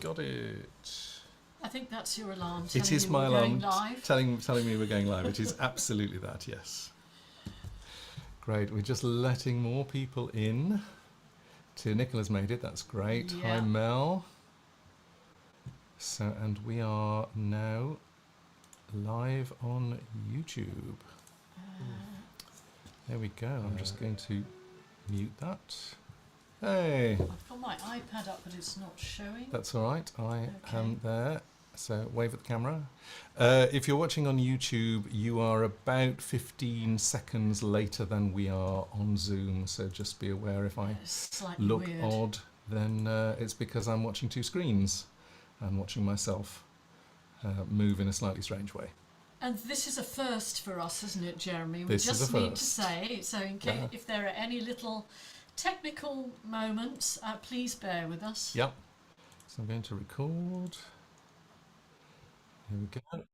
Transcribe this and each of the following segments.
got it. I think that's your alarm. It is my alarm telling me we're going live. It is absolutely that, yes. Great, we're just letting more people in. Nicola's made it, that's great. Yeah. Hi Mel. So, and we are now live on YouTube. There we go, I'm just going to mute that. Hey! I've got my iPad up, but it's not showing. That's all right, I am there. So wave at the camera. If you're watching on YouTube, you are about 15 seconds later than we are on Zoom. So just be aware if I look weird. odd, then it's because I'm watching two screens and watching myself move in a slightly strange way. And this is a first for us, isn't it, Jeremy? This we is just a need first. to say, so in case if there are any little technical moments, please bear with us. Yep. So I'm going to record. Here we go.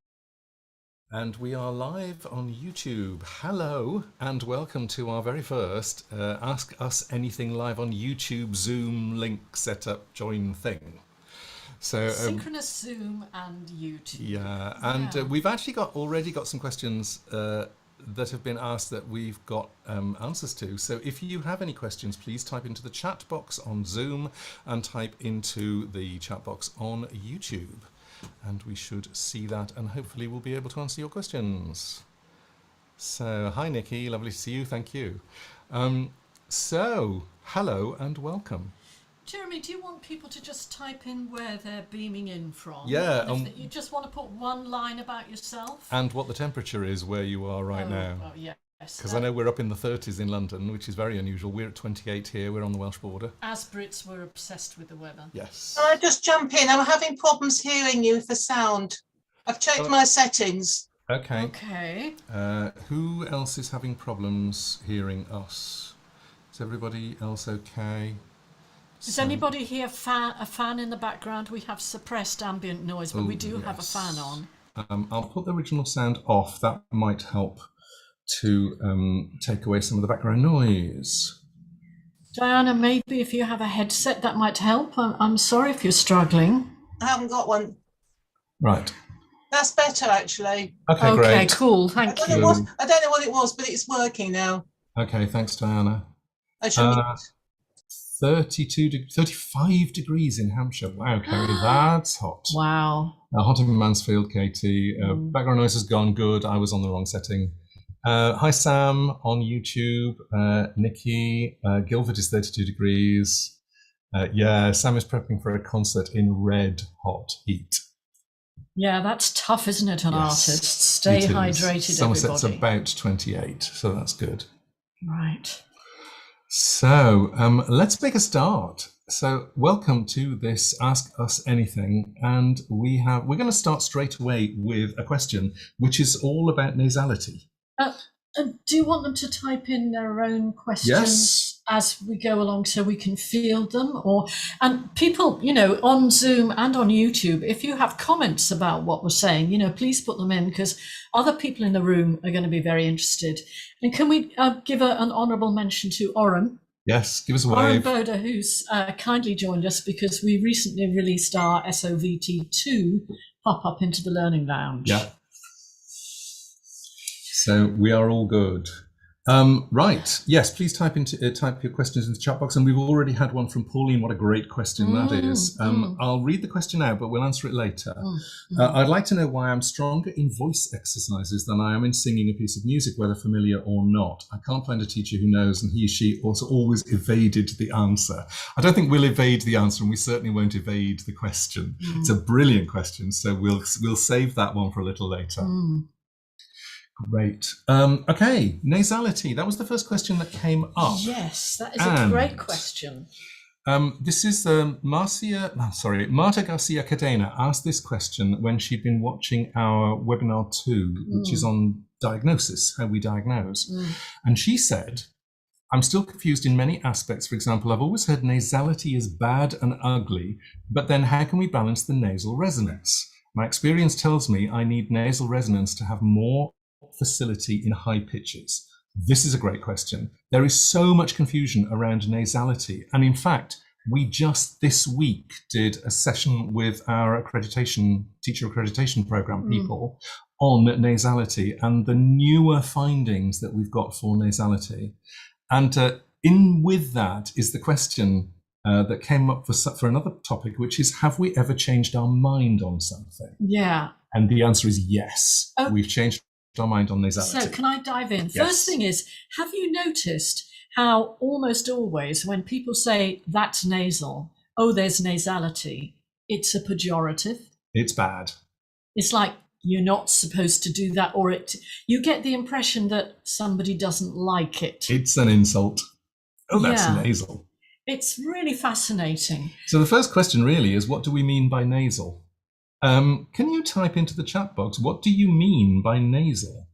And we are live on YouTube. Hello and welcome to our very first Ask Us Anything live on YouTube Zoom link setup join thing. So synchronous Zoom and YouTube. Yeah, and we've actually already got some questions that have been asked that we've got answers to. So if you have any questions, please type into the chat box on Zoom and type into the chat box on YouTube. And we should see that, and hopefully we'll be able to answer your questions. So, hi Nikki, lovely to see you, thank you. So, hello and welcome. Jeremy, do you want people to just type in where they're beaming in from? Yeah. You just want to put one line about yourself? And what the temperature is where you are right now. Oh, yes. Because I know we're up in the 30s in London, which is very unusual. We're at 28 here, we're on the Welsh border. As Brits, we're obsessed with the weather. Yes. Can I just jump in? I'm having problems hearing you for sound. I've checked my settings. Okay. Okay. Who else is having problems hearing us? Is everybody else okay? Does anybody hear a fan in the background? We have suppressed ambient noise, but we do have a fan on. I'll put the original sound off. That might help to take away some of the background noise. Diana, maybe if you have a headset, that might help. I'm sorry if you're struggling. I haven't got one. Right. That's better, actually. Okay, great. Okay, cool. Thank you. I don't know what it was, but it's working now. Okay, thanks, Diana. I should 35 degrees in Hampshire. Wow, Kerry, that's hot. Wow. Hot in Mansfield, Katie. Background noise has gone good. I was on the wrong setting. Hi, Sam on YouTube. Nikki. Guildford is 32 degrees. Yeah, Sam is prepping for a concert in red hot heat. Yeah, that's tough, isn't it, on artists? Stay hydrated, Somerset's everybody. about 28, so that's good. Right. So let's make a start. So welcome to this Ask Us Anything, and we're going to start straight away with a question which is all about nasality. Do you want them to type in their own questions as we go along so we can field them? And people, on Zoom and on YouTube, if you have comments about what we're saying, please put them in, because other people in the room are going to be very interested. And can we give an honourable mention to Oren? Yes, give us a Oren wave. Boda, who's kindly joined us because we recently released our SOVT2 pop-up into the Learning Lounge. Yeah. So we are all good. Right. Yes, please type your questions in the chat box. And we've already had one from Pauline. What a great question that is. I'll read the question out, but we'll answer it later. I'd like to know why I'm stronger in voice exercises than I am in singing a piece of music, whether familiar or not. I can't find a teacher who knows, and he or she also always evaded the answer. I don't think we'll evade the answer, and we certainly won't evade the question. It's a brilliant question, so we'll save that one for a little later. Great. Okay, nasality. That was the first question that came up. Yes, that is a great question. This is Marta Garcia Cadena asked this question when she'd been watching our webinar 2, which is on diagnosis, how we diagnose. And she said, I'm still confused in many aspects. For example, I've always heard nasality is bad and ugly, but then how can we balance the nasal resonance? My experience tells me I need nasal resonance to have more facility in high pitches. This is a great question. There is so much confusion around nasality, and in fact We just this week did a session with our teacher accreditation program people on nasality and the newer findings that we've got for nasality. And in with that is the question that came up for another topic, which is, have we ever changed our mind on something? Yeah. And the answer is yes. We've changed our mind on nasality. So can I dive in? Yes. First thing is, have you noticed how almost always when people say that's nasal, oh, there's nasality, it's a pejorative? It's bad. It's like, you're not supposed to do that, or you get the impression that somebody doesn't like it. It's an insult. Oh, that's nasal. It's really fascinating. So the first question really is, what do we mean by nasal? Can you type into the chat box, what do you mean by nasal?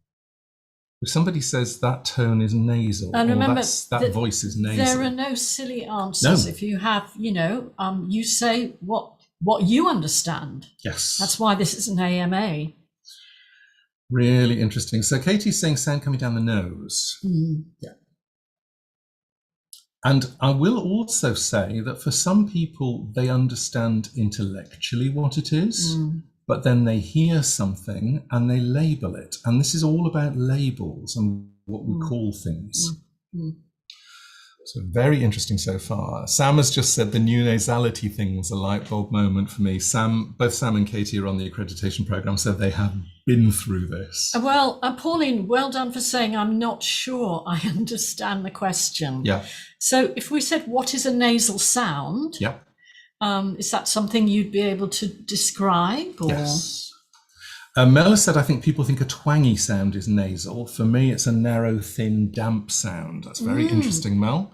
If somebody says that tone is nasal, and remember, that voice is nasal. There are no silly answers. No. If you have, you say what you understand. Yes. That's why this is an AMA. Really interesting. So Katie's saying sound coming down the nose. Yeah. And I will also say that for some people, they understand intellectually what it is, but then they hear something and they label it. And this is all about labels and what we call things. So very interesting so far. Sam has just said the new nasality thing was a light bulb moment for me. Both Sam and Katie are on the accreditation program, so they have been through this. Well, Pauline, well done for saying I'm not sure I understand the question. Yeah. So if we said, what is a nasal sound? Yeah. Is that something you'd be able to describe? Or? Yes. Mela said, I think people think a twangy sound is nasal. For me, it's a narrow, thin, damp sound. That's very interesting, Mel.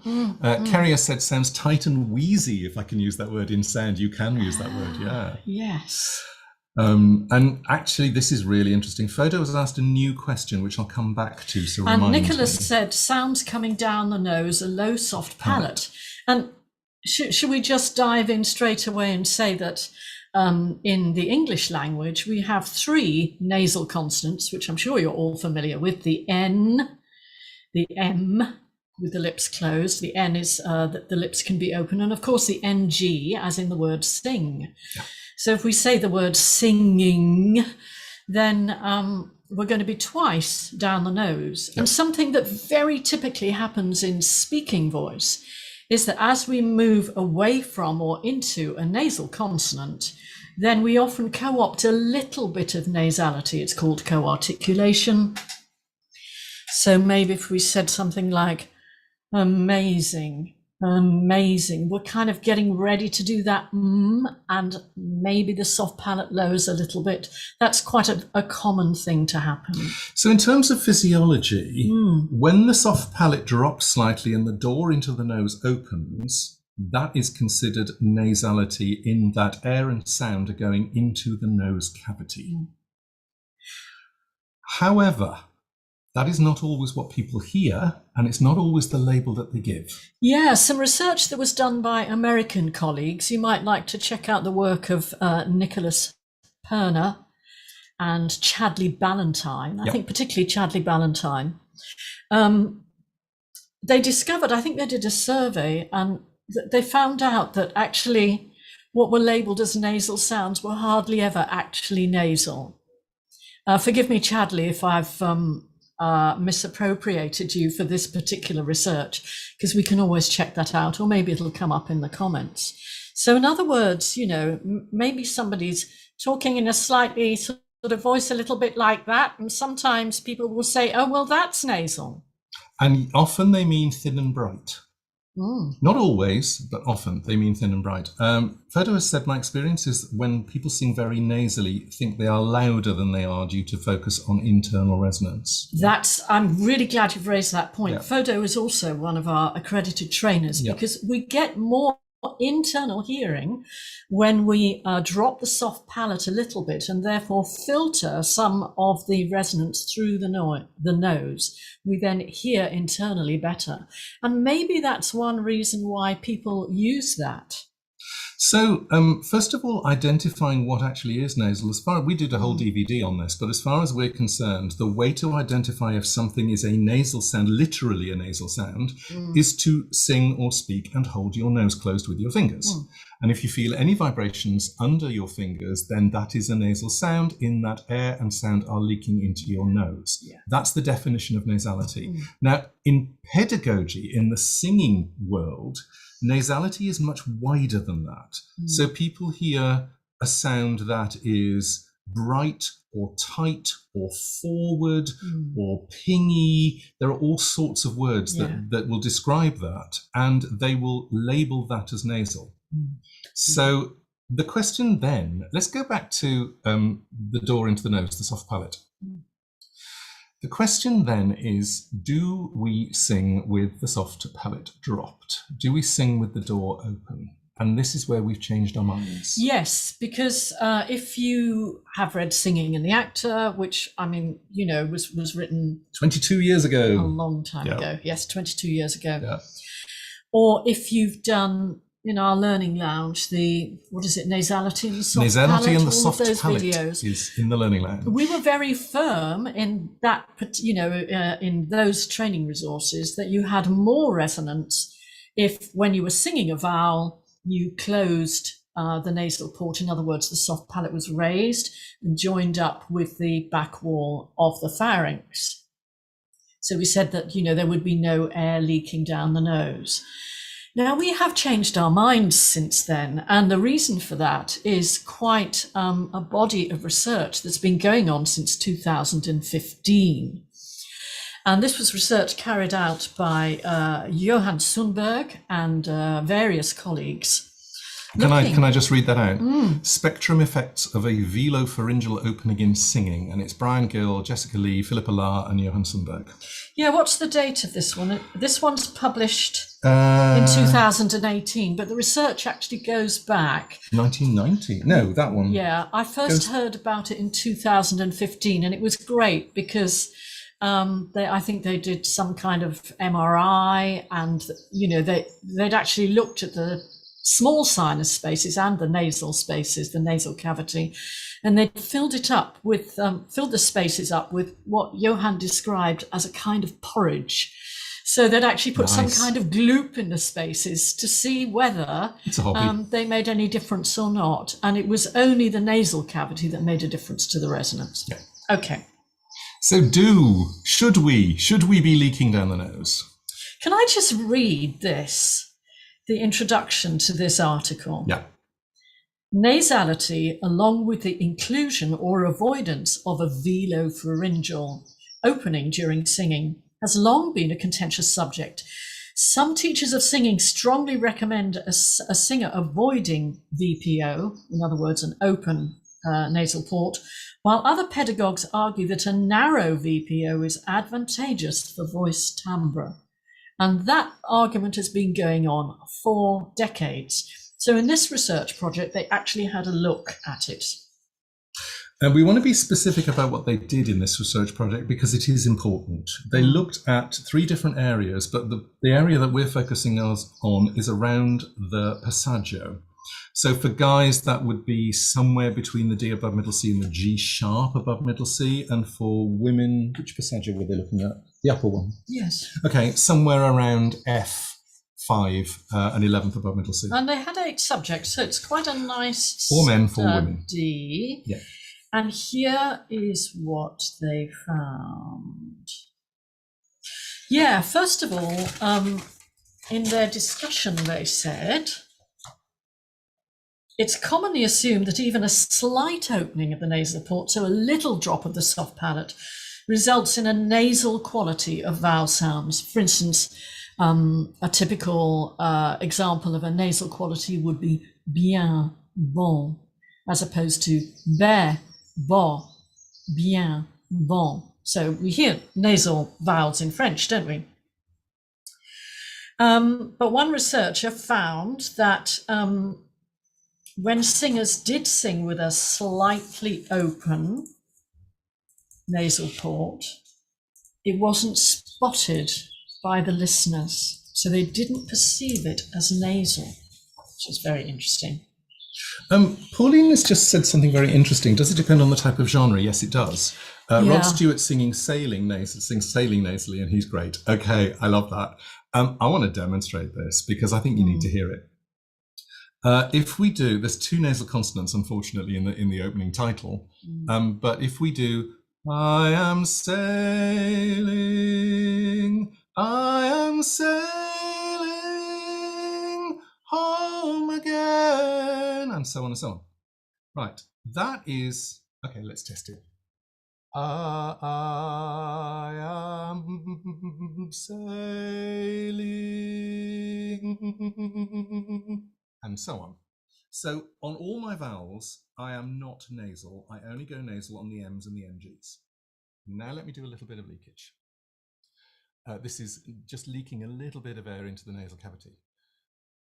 Kerry said, sounds tight and wheezy, if I can use that word in sound. You can use that word, yeah. Yes. And actually, this is really interesting. Photo has asked a new question, which I'll come back to. So and Nicholas said, sounds coming down the nose, a low, soft palate. And should we just dive in straight away and say that in the English language, we have 3 nasal consonants, which I'm sure you're all familiar with: the N, the M, with the lips closed. The N is that the lips can be open. And of course, the NG, as in the word sing. Yeah. So if we say the word singing, then we're going to be twice down the nose. Yep. And something that very typically happens in speaking voice is that as we move away from or into a nasal consonant, then we often co-opt a little bit of nasality. It's called co-articulation. So maybe if we said something like amazing, amazing, we're kind of getting ready to do that and maybe the soft palate lowers a little bit. That's quite a common thing to happen. So in terms of physiology, when the soft palate drops slightly and the door into the nose opens, that is considered nasality, in that air and sound are going into the nose cavity. However, that is not always what people hear, and it's not always the label that they give. Yeah, some research that was done by American colleagues. You might like to check out the work of Nicholas Perner and Chadley Ballantyne. I think particularly Chadley Ballantyne. They discovered, I think they did a survey, and they found out that actually what were labeled as nasal sounds were hardly ever actually nasal. Forgive me, Chadley, if I've misappropriated you for this particular research, because we can always check that out, or maybe it'll come up in the comments. So in other words, maybe somebody's talking in a slightly sort of voice a little bit like that, and sometimes people will say, oh, well, that's nasal. And often they mean thin and bright. Not always, but often they mean thin and bright. Photo has said, my experience is when people sing very nasally, think they are louder than they are due to focus on internal resonance. I'm really glad you've raised that point. Yeah. Photo is also one of our accredited trainers, because we get more internal hearing when we drop the soft palate a little bit and therefore filter some of the resonance through the nose. We then hear internally better. And maybe that's one reason why people use that. So, first of all, identifying what actually is nasal. We did a whole DVD on this, but as far as we're concerned, the way to identify if something is a nasal sound, literally a nasal sound, is to sing or speak and hold your nose closed with your fingers. And if you feel any vibrations under your fingers, then that is a nasal sound, in that air and sound are leaking into your nose. Yeah. That's the definition of nasality. Now, in pedagogy, in the singing world, nasality is much wider than that. So people hear a sound that is bright or tight or forward or pingy. There are all sorts of words that will describe that, and they will label that as nasal. So the question then, let's go back to the door into the nose, the soft palate. The question then is, do we sing with the soft palate dropped? Do we sing with the door open? And this is where we've changed our minds. Yes, because if you have read Singing and the Actor, which, I mean, you know, was written 22 years ago. A long time ago. Yes, 22 years ago. Yeah. Or if you've done, in our learning lounge, nasality and the soft nasality palate, and the all soft of those palate videos is in the learning lounge. We were very firm in that, in those training resources, that you had more resonance if, when you were singing a vowel, you closed the nasal port. In other words, the soft palate was raised and joined up with the back wall of the pharynx. So we said that, there would be no air leaking down the nose. Now, we have changed our minds since then, and the reason for that is quite a body of research that's been going on since 2015. And this was research carried out by Johan Sundberg and various colleagues. Can I just read that out? Spectrum effects of a velopharyngeal opening in singing, and it's Brian Gill, Jessica Lee, Philippa La, and Johan Sundberg. Yeah, what's the date of this one? This one's published in 2018, but the research actually goes back 1990. No, that one. Yeah, I first heard about it in 2015, and it was great because I think they did some kind of MRI, and they'd actually looked at the small sinus spaces and the nasal spaces, the nasal cavity, and they filled the spaces up with what Johan described as a kind of porridge. So they'd actually put some kind of gloop in the spaces to see whether they made any difference or not. And it was only the nasal cavity that made a difference to the resonance. Yeah. Okay. So should we be leaking down the nose? Can I just read the introduction to this article? Yeah. Nasality, along with the inclusion or avoidance of a velopharyngeal opening during singing, has long been a contentious subject. Some teachers of singing strongly recommend a singer avoiding VPO, in other words, an open nasal port, while other pedagogues argue that a narrow VPO is advantageous for voice timbre. And that argument has been going on for decades. So in this research project, they actually had a look at it. And we want to be specific about what they did in this research project because it is important. They looked at 3 different areas, but the area that we're focusing on is around the passaggio. So for guys, that would be somewhere between the D above middle C and the G sharp above middle C. And for women, which passaggio were they looking at? The upper one? Yes. Okay, somewhere around F5 and 11th above middle C. And they had 8 subjects, so it's quite a nice 4 men, 4 women. D. Yeah. And here is what they found. Yeah, first of all, in their discussion, they said, it's commonly assumed that even a slight opening of the nasal port, so a little drop of the soft palate, results in a nasal quality of vowel sounds. For instance, a typical example of a nasal quality would be bien, bon, as opposed to be, bo, bien, bon. So we hear nasal vowels in French, don't we? But one researcher found that when singers did sing with a slightly open nasal port, it wasn't spotted by the listeners. So they didn't perceive it as nasal, which is very interesting. Pauline has just said something very interesting. Does it depend on the type of genre? Yes, it does. Rod Stewart sings sailing nasally, and he's great. Okay, I love that. I want to demonstrate this because I think you need to hear it. If we do, there's 2 nasal consonants, unfortunately, in the opening title. But if we do, I am sailing home again, and so on and so on. Right, that is, okay, let's test it. I am sailing, and so on. So on all my vowels, I am not nasal. I only go nasal on the M's and the NGs. Now let me do a little bit of leakage. This is just leaking a little bit of air into the nasal cavity.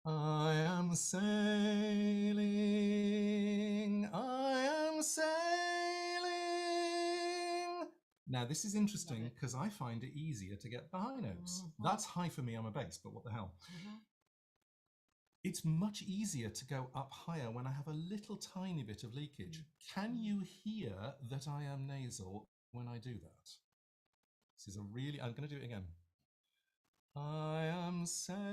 I am sailing, I am sailing. Now this is interesting because I find it easier to get the high notes. That's high for me, I'm a bass, but what the hell? It's much easier to go up higher when I have a little tiny bit of leakage. Can you hear that I am nasal when I do that? This is a really, I'm going to do it again. I am sailing,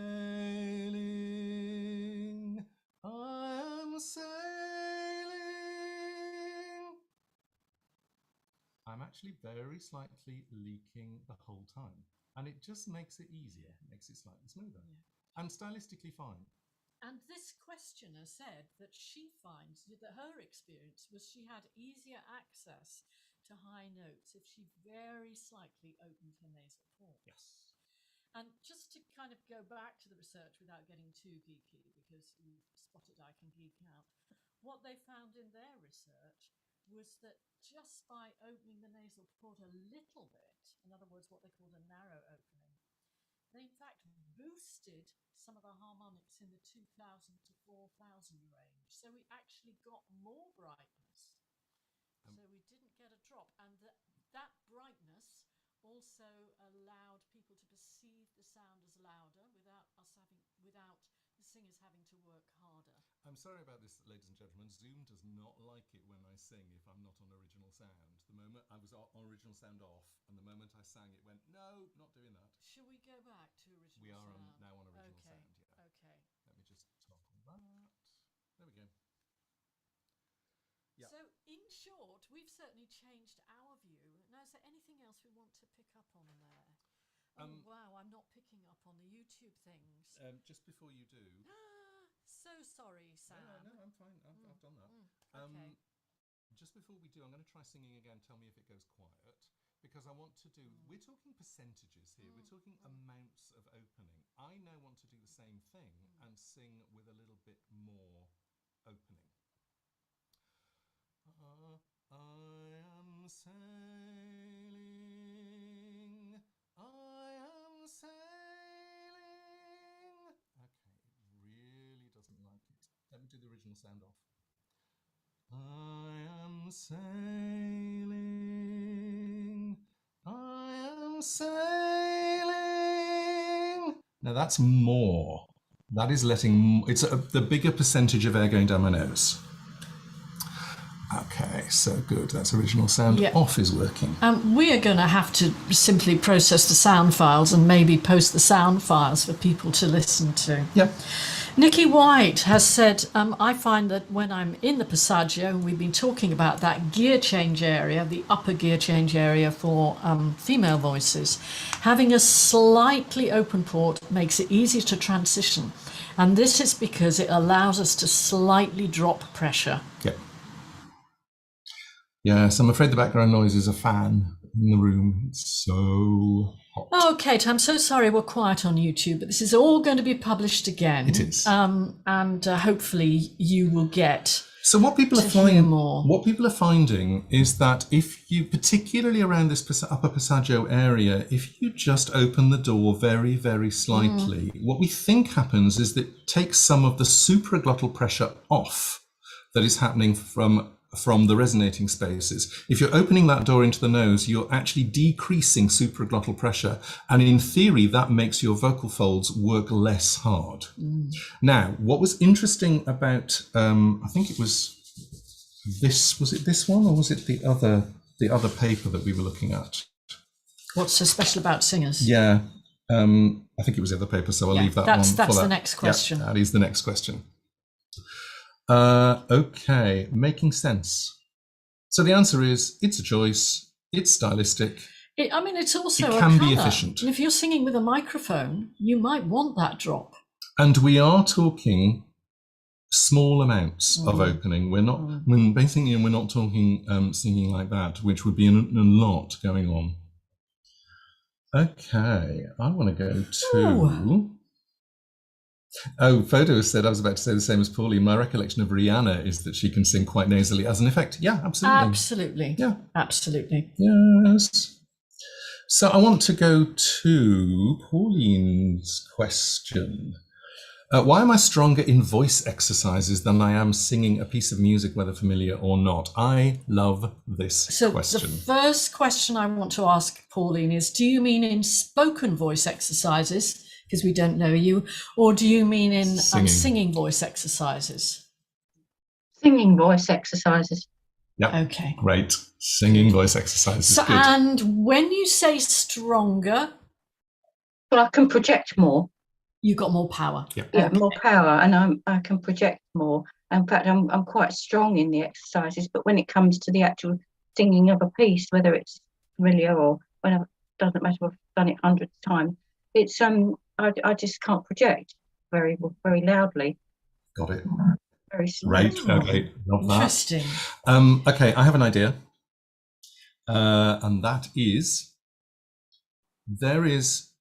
I am sailing. I'm actually very slightly leaking the whole time, and it just makes it easier, makes it slightly smoother, and stylistically fine. And this questioner said that she finds that her experience was she had easier access to high notes if she very slightly opened her nasal port. Yes. And just to kind of go back to the research without getting too geeky, because you've spotted I can geek out, what they found in their research was that just by opening the nasal port a little bit, in other words, what they called a narrow opening, they in fact boosted some of the harmonics in the 2000 to 4000 range. So we actually got more brightness. So we didn't get a drop. And that brightness also allowed people to perceive the sound as louder without the singers having to work harder. I'm sorry about this, ladies and gentlemen. Zoom does not like it when I sing if I'm not on original sound. The moment I was on original sound off, and the moment I sang, it went, no, not doing that. Shall we go back to original sound? We are now on original sound, yeah. Okay. Let me just toggle that. There we go. Yeah. So, in short, we've certainly changed our view. Now, is there anything else we want to pick up on there? Wow, I'm not picking up on the YouTube things. Just before you do. So sorry, Sam. No, I'm fine. I've done that. Okay. Just before we do, I'm going to try singing again. Tell me if it goes quiet. Because I want to do, we're talking percentages here. We're talking amounts of opening. I now want to do the same thing and sing with a little bit more opening. I am sailing, I am sailing. Okay, it really doesn't like it. Let me do the original sound off. I am sailing, I am sailing. Now that's more. That is letting, it's the bigger percentage of air going down my nose. Okay, so good. That's original sound off is working. We are going to have to simply process the sound files and maybe post the sound files for people to listen to. Yep. Nikki White has said, I find that when I'm in the passaggio, and we've been talking about that gear change area, the upper gear change area for female voices, having a slightly open port makes it easier to transition. And this is because it allows us to slightly drop pressure. Yep. Yes, I'm afraid the background noise is a fan in the room. It's so hot. Oh, Kate, I'm so sorry we're quiet on YouTube, but this is all going to be published again. It is. And hopefully you will get so what people are finding is that if you, particularly around this upper passaggio area, if you just open the door very, very slightly, what we think happens is that it takes some of the supraglottal pressure off that is happening from from the resonating spaces. If you're opening that door into the nose, you're actually decreasing supraglottal pressure. And in theory, that makes your vocal folds work less hard. Now, what was interesting about, I think it was this one, or was it the other paper that we were looking at? What's so special about singers? Yeah, I think it was the other paper, so I'll leave that one for that. That's the next question. Yeah, that is the next question. Okay, making sense. So the answer is, it's a choice, it's stylistic. I mean, it's also it can a be colour. efficient. And if you're singing with a microphone, you might want that drop. And we are talking small amounts of opening. We're not, basically, we're not talking singing like that, which would be a lot going on. Okay, I want to go to... Oh, Photo said, I was about to say the same as Pauline. My recollection of Rihanna is that she can sing quite nasally as an effect. Yeah, absolutely. Absolutely. Yeah. Absolutely. Yes. So I want to go to Pauline's question. Why am I stronger in voice exercises than I am singing a piece of music, whether familiar or not? I love this question. So the first question I want to ask Pauline is, do you mean in spoken voice exercises, because we don't know you, or do you mean in singing voice exercises? Singing voice exercises. Yeah. Okay. Great. Singing voice exercises. So, good. And when you say stronger, well, I can project more. You've got more power. Yeah, okay. More power, and I can project more. In fact, I'm quite strong in the exercises, but when it comes to the actual singing of a piece, whether it's familiar or whenever, doesn't matter. I've done it hundreds of times. It's I just can't project very loudly. Got it. Very slow. Right. Okay. Love that. Interesting. Okay, I have an idea, and that is there is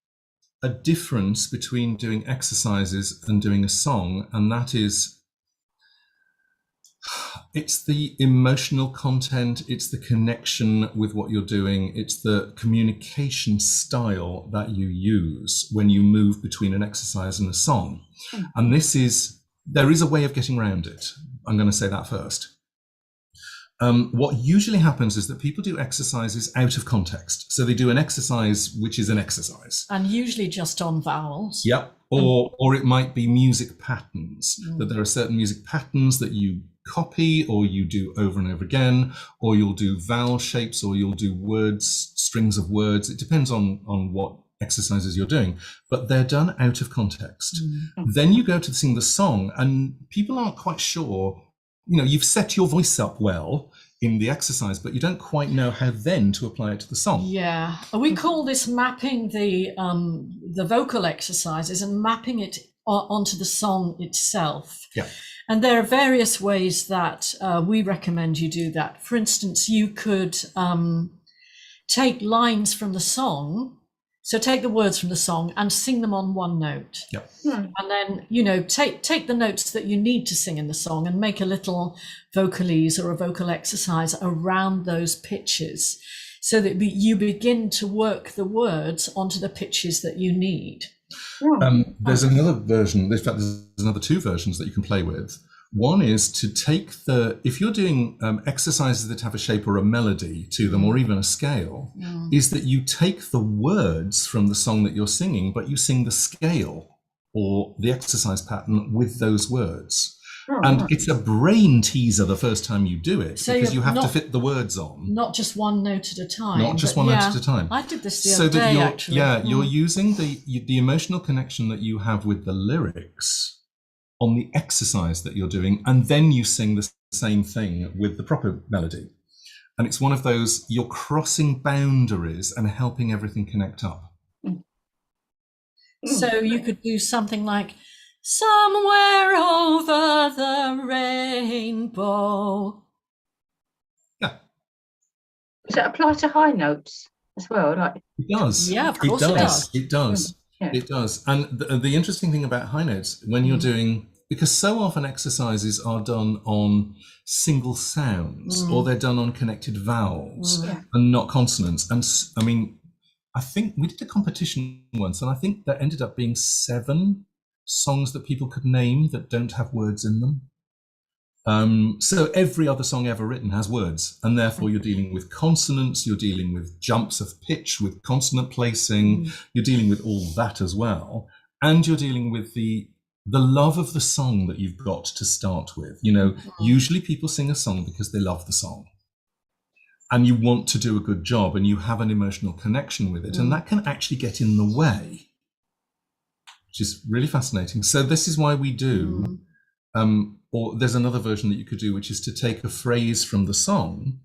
a difference between doing exercises and doing a song, and that is it's the emotional content, it's the connection with what you're doing, it's the communication style that you use when you move between an exercise and a song. And there is a way of getting around it. I'm going to say that first. What usually happens is that people do exercises out of context. So they do an exercise, which is an exercise. And usually just on vowels. Yep. Or it might be music patterns, that there are certain music patterns that you copy or you do over and over again, or you'll do vowel shapes, or you'll do words, strings of words. It depends on what exercises you're doing, but they're done out of context. Then you go to sing the song and people aren't quite sure, you've set your voice up well in the exercise, but you don't quite know how then to apply it to the song. Yeah, we call this mapping the vocal exercises and mapping it onto the song itself. Yeah. And there are various ways that we recommend you do that. For instance, you could take lines from the song. So take the words from the song and sing them on one note. Yep. And then, take the notes that you need to sing in the song and make a little vocalese or a vocal exercise around those pitches so that you begin to work the words onto the pitches that you need. There's another version, in fact, there's another two versions that you can play with. One is to take if you're doing exercises that have a shape or a melody to them, or even a scale, is that you take the words from the song that you're singing, but you sing the scale or the exercise pattern with those words. And it's a brain teaser the first time you do it, so because you have to fit the words on. Not just one note at a time. Not just one note at a time. I did this the other day, actually. Yeah, you're using the emotional connection that you have with the lyrics on the exercise that you're doing, and then you sing the same thing with the proper melody. And it's one of those, you're crossing boundaries and helping everything connect up. So you could do something like, somewhere over the rainbow. Yeah. Does that apply to high notes as well? It does. Yeah, of course it does. It does. Yeah. It does. And the interesting thing about high notes, when you're doing, because so often exercises are done on single sounds or they're done on connected vowels and not consonants. And I mean, I think we did a competition once, and I think there ended up being 7 songs that people could name that don't have words in them. So every other song ever written has words, and therefore you're dealing with consonants, you're dealing with jumps of pitch, with consonant placing, you're dealing with all that as well, and you're dealing with the love of the song that you've got to start with. You know, usually people sing a song because they love the song, and you want to do a good job, and you have an emotional connection with it, and that can actually get in the way, which is really fascinating. So this is why we do. Or there's another version that you could do, which is to take a phrase from the song,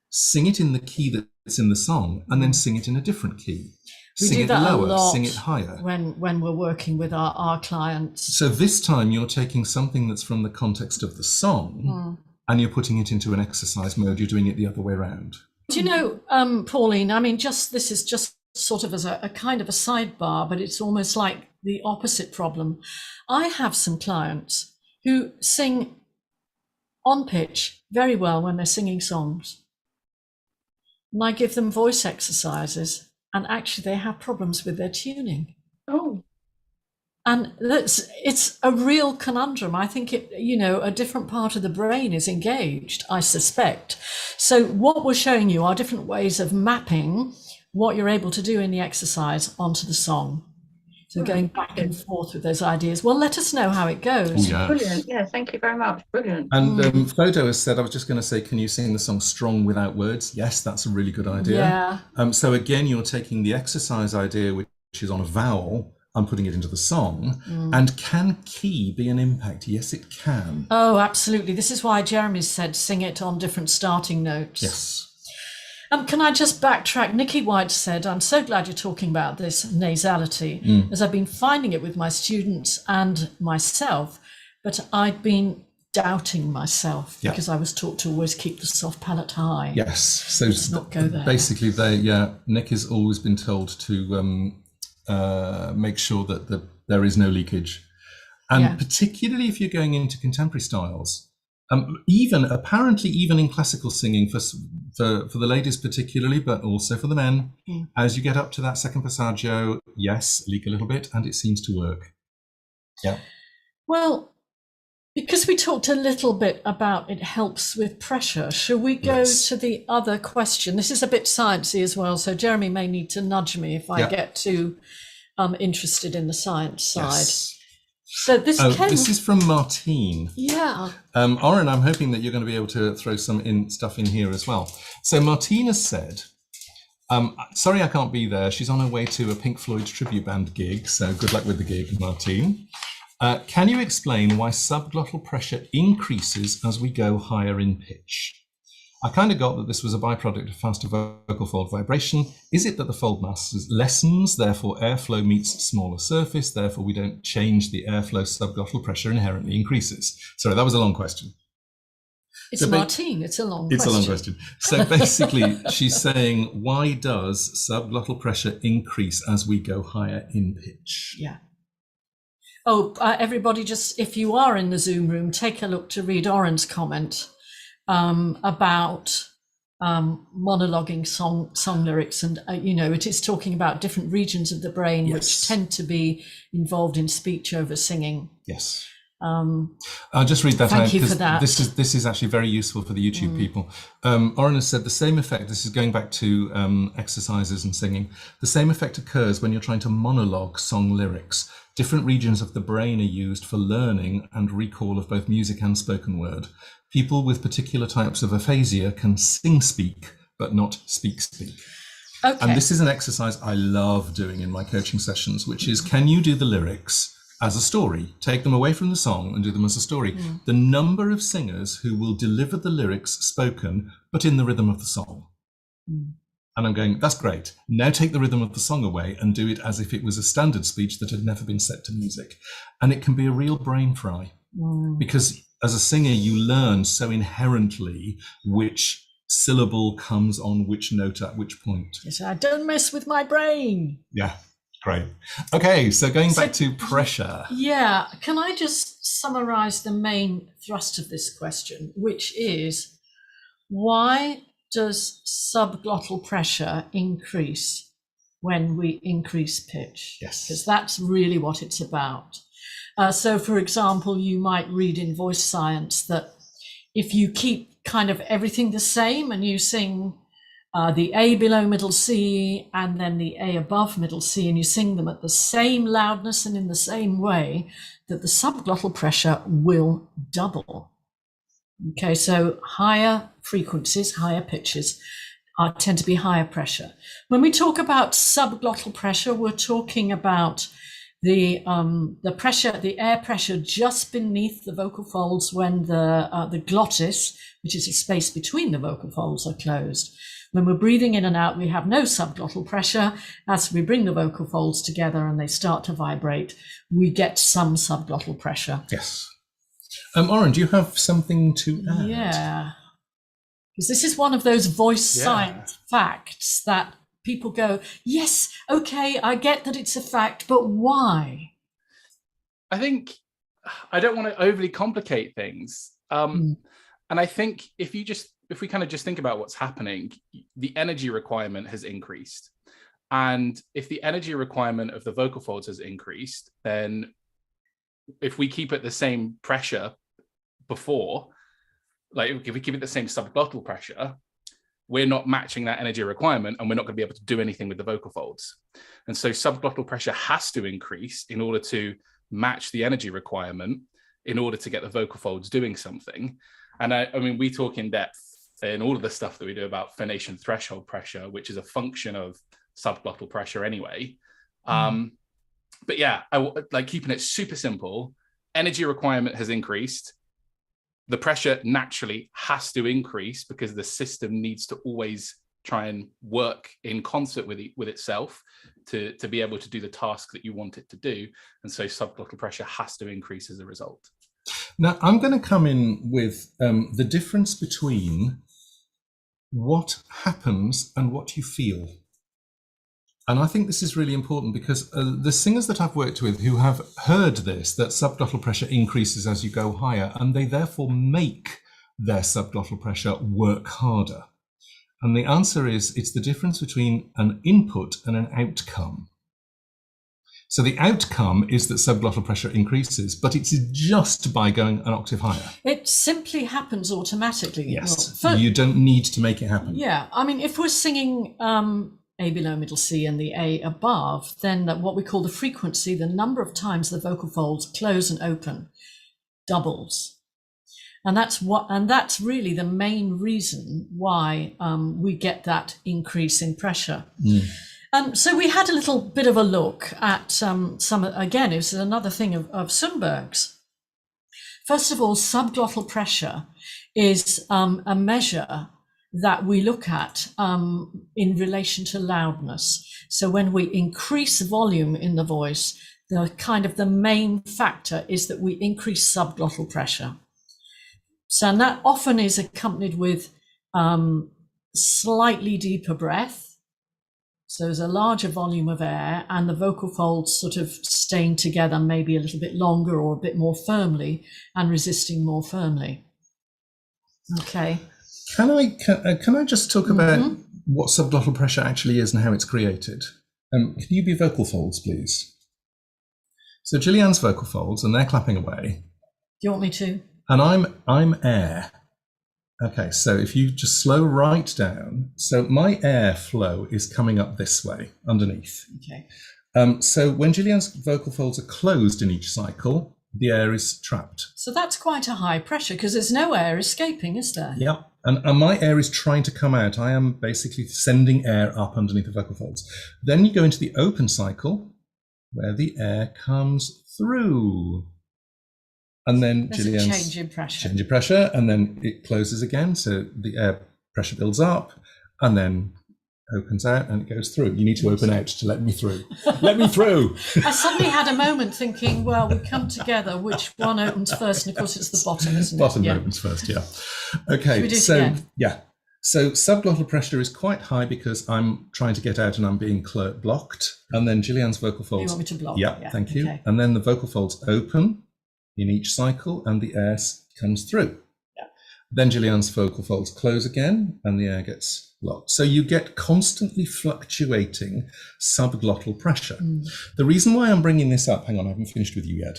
sing it in the key that's in the song, and then sing it in a different key. We Sing do it that lower, a lot sing it higher. when we're working with our clients. So this time you're taking something that's from the context of the song, and you're putting it into an exercise mode. You're doing it the other way around. Do you know, Pauline, I mean, this is just sort of as a kind of a sidebar, but it's almost like the opposite problem. I have some clients who sing on pitch very well when they're singing songs. And I give them voice exercises, and actually they have problems with their tuning. Oh. And it's a real conundrum. I think a different part of the brain is engaged, I suspect. So what we're showing you are different ways of mapping what you're able to do in the exercise onto the song. So going back and forth with those ideas. Well, let us know how it goes. Oh, yeah. Brilliant. Yeah, thank you very much. Brilliant. And Fodo has said, I was just going to say, can you sing the song Strong without words? Yes, that's a really good idea. Yeah. So again, you're taking the exercise idea, which is on a vowel, and putting it into the song. And can key be an impact? Yes, it can. Oh, absolutely. This is why Jeremy said sing it on different starting notes. Yes. Can I just backtrack? Nikki White said, I'm so glad you're talking about this nasality, as I've been finding it with my students and myself, but I'd been doubting myself because I was taught to always keep the soft palate high. Yes. So let's not go there. Basically, Nick has always been told to make sure that there is no leakage. And particularly if you're going into contemporary styles, even in classical singing for the ladies particularly, but also for the men, as you get up to that second passaggio, yes, leak a little bit, and it seems to work. Yeah. Well, because we talked a little bit about it helps with pressure, shall we go to the other question? This is a bit sciencey as well, so Jeremy may need to nudge me if I get too interested in the science side. Yes. So this is from Martine. Yeah. Oren, I'm hoping that you're going to be able to throw some stuff in here as well. So Martine has said, sorry I can't be there. She's on her way to a Pink Floyd tribute band gig, so good luck with the gig, Martine. Can you explain why subglottal pressure increases as we go higher in pitch? I kind of got that this was a byproduct of faster vocal fold vibration. Is it that the fold mass lessens, therefore airflow meets smaller surface, therefore we don't change the airflow, subglottal pressure inherently increases? Sorry, that was a long question. It's Martine, it's a long question. It's a long question. So basically, she's saying, why does subglottal pressure increase as we go higher in pitch? Yeah. Oh, everybody, just if you are in the Zoom room, take a look to read Oren's comment about monologuing song lyrics, and it is talking about different regions of the brain which tend to be involved in speech over singing. Yes. I'll just read that out because this is actually very useful for the YouTube people. Oren has said the same effect, this is going back to exercises and singing, the same effect occurs when you're trying to monologue song lyrics. Different regions of the brain are used for learning and recall of both music and spoken word. People with particular types of aphasia can sing-speak, but not speak-speak. Okay. And this is an exercise I love doing in my coaching sessions, which is, can you do the lyrics as a story? Take them away from the song and do them as a story. The number of singers who will deliver the lyrics spoken, but in the rhythm of the song. And I'm going, that's great. Now take the rhythm of the song away and do it as if it was a standard speech that had never been set to music. And it can be a real brain fry because as a singer, you learn so inherently which syllable comes on which note at which point. Yes, I don't mess with my brain. Yeah, great. Okay, so going back to pressure. Yeah, can I just summarize the main thrust of this question, which is, why does subglottal pressure increase when we increase pitch? Yes. Because that's really what it's about. So, for example, you might read in voice science that if you keep kind of everything the same and you sing the A below middle C and then the A above middle C, and you sing them at the same loudness and in the same way, that the subglottal pressure will double. Okay, so higher frequencies, higher pitches tend to be higher pressure. When we talk about subglottal pressure, we're talking about the pressure, the air pressure just beneath the vocal folds when the glottis, which is the space between the vocal folds, are closed. When we're breathing in and out, we have no subglottal pressure. As we bring the vocal folds together and they start to vibrate, we get some subglottal pressure. Yes. Oren, do you have something to add? Yeah. Because this is one of those voice science facts that people go, yes, okay, I get that it's a fact, but why? I think I don't want to overly complicate things. And I think if we kind of just think about what's happening, the energy requirement has increased. And if the energy requirement of the vocal folds has increased, then if we keep it the same pressure before, like if we keep it the same subglottal pressure, we're not matching that energy requirement and we're not going to be able to do anything with the vocal folds. And so subglottal pressure has to increase in order to match the energy requirement in order to get the vocal folds doing something. And I mean, we talk in depth in all of the stuff that we do about phonation threshold pressure, which is a function of subglottal pressure anyway. But yeah, like keeping it super simple, energy requirement has increased. The pressure naturally has to increase because the system needs to always try and work in concert with itself to be able to do the task that you want it to do. And so subglottal pressure has to increase as a result. Now, I'm going to come in with the difference between what happens and what you feel. And I think this is really important because the singers that I've worked with who have heard this, that subglottal pressure increases as you go higher, and they therefore make their subglottal pressure work harder. And the answer is, it's the difference between an input and an outcome. So the outcome is that subglottal pressure increases, but it's just by going an octave higher. It simply happens automatically. Yes, you don't need to make it happen. Yeah, I mean, if we're singing A below middle C and the A above, then what we call the frequency, the number of times the vocal folds close and open, doubles. And that's really the main reason why we get that increase in pressure. So we had a little bit of a look at again, it was another thing of Sundberg's. First of all, subglottal pressure is a measure that we look at in relation to loudness. So when we increase volume in the voice, the main factor is that we increase subglottal pressure. So and that often is accompanied with slightly deeper breath. So there's a larger volume of air and the vocal folds sort of staying together maybe a little bit longer or a bit more firmly and resisting more firmly. Okay. Can I just talk about what subglottal pressure actually is and how it's created? Can you be vocal folds, please? So Gillyanne's vocal folds, and they're clapping away. Do you want me to? And I'm air. Okay, so if you just slow right down, so my air flow is coming up this way, underneath. Okay. So when Gillyanne's vocal folds are closed in each cycle, the air is trapped. So that's quite a high pressure because there's no air escaping, is there? Yeah, and my air is trying to come out. I am basically sending air up underneath the vocal folds. Then you go into the open cycle where the air comes through. And then there's Gillyanne's a change in pressure. Change in pressure, and then it closes again. So the air pressure builds up and then opens out and it goes through. You need to open out to let me through. Let me through. I suddenly had a moment thinking, well, we come together, which one opens first? And of course, it's the bottom, isn't it? Bottom opens first, yeah. Okay, so yeah. So subglottal pressure is quite high because I'm trying to get out and I'm being blocked. And then Gillyanne's vocal folds. You want me to block? Yeah, thank you. And then the vocal folds open in each cycle and the air comes through. Yeah. Then Gillyanne's vocal folds close again and the air gets locked. So you get constantly fluctuating subglottal pressure. The reason why I'm bringing this up, hang on, I haven't finished with you yet.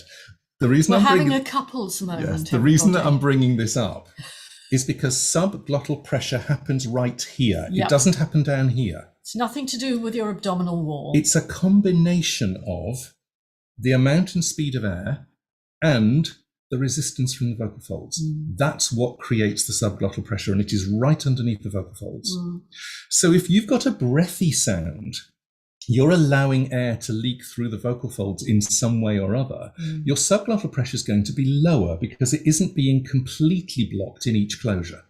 The reason We're having a couples moment. Yes, the reason that I'm bringing this up is because subglottal pressure happens right here. Yep. It doesn't happen down here. It's nothing to do with your abdominal wall. It's a combination of the amount and speed of air and the resistance from the vocal folds. That's what creates the subglottal pressure, and it is right underneath the vocal folds. So if you've got a breathy sound, you're allowing air to leak through the vocal folds in some way or other. Your subglottal pressure is going to be lower because it isn't being completely blocked in each closure.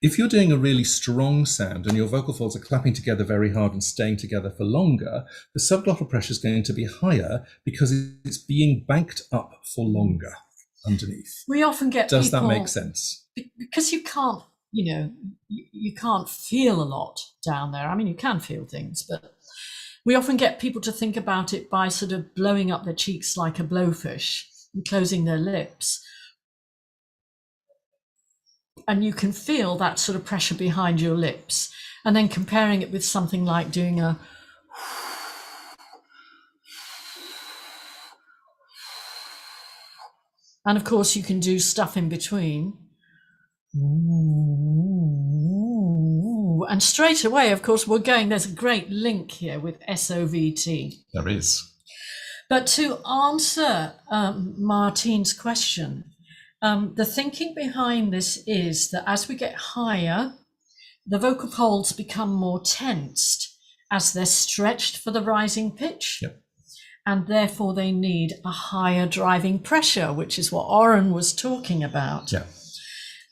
If you're doing a really strong sound and your vocal folds are clapping together very hard and staying together for longer, the subglottal pressure is going to be higher because it's being banked up for longer underneath. We often get Does people, that make sense? Because you can't, you can't feel a lot down there. I mean, you can feel things, but we often get people to think about it by sort of blowing up their cheeks like a blowfish and closing their lips. And you can feel that sort of pressure behind your lips, and then comparing it with something like doing a and of course you can do stuff in between. And straight away, of course, there's a great link here with SOVT. There is. But to answer Martine's question, the thinking behind this is that as we get higher, the vocal folds become more tensed as they're stretched for the rising pitch. Yep. And therefore they need a higher driving pressure, which is what Oren was talking about. Yeah.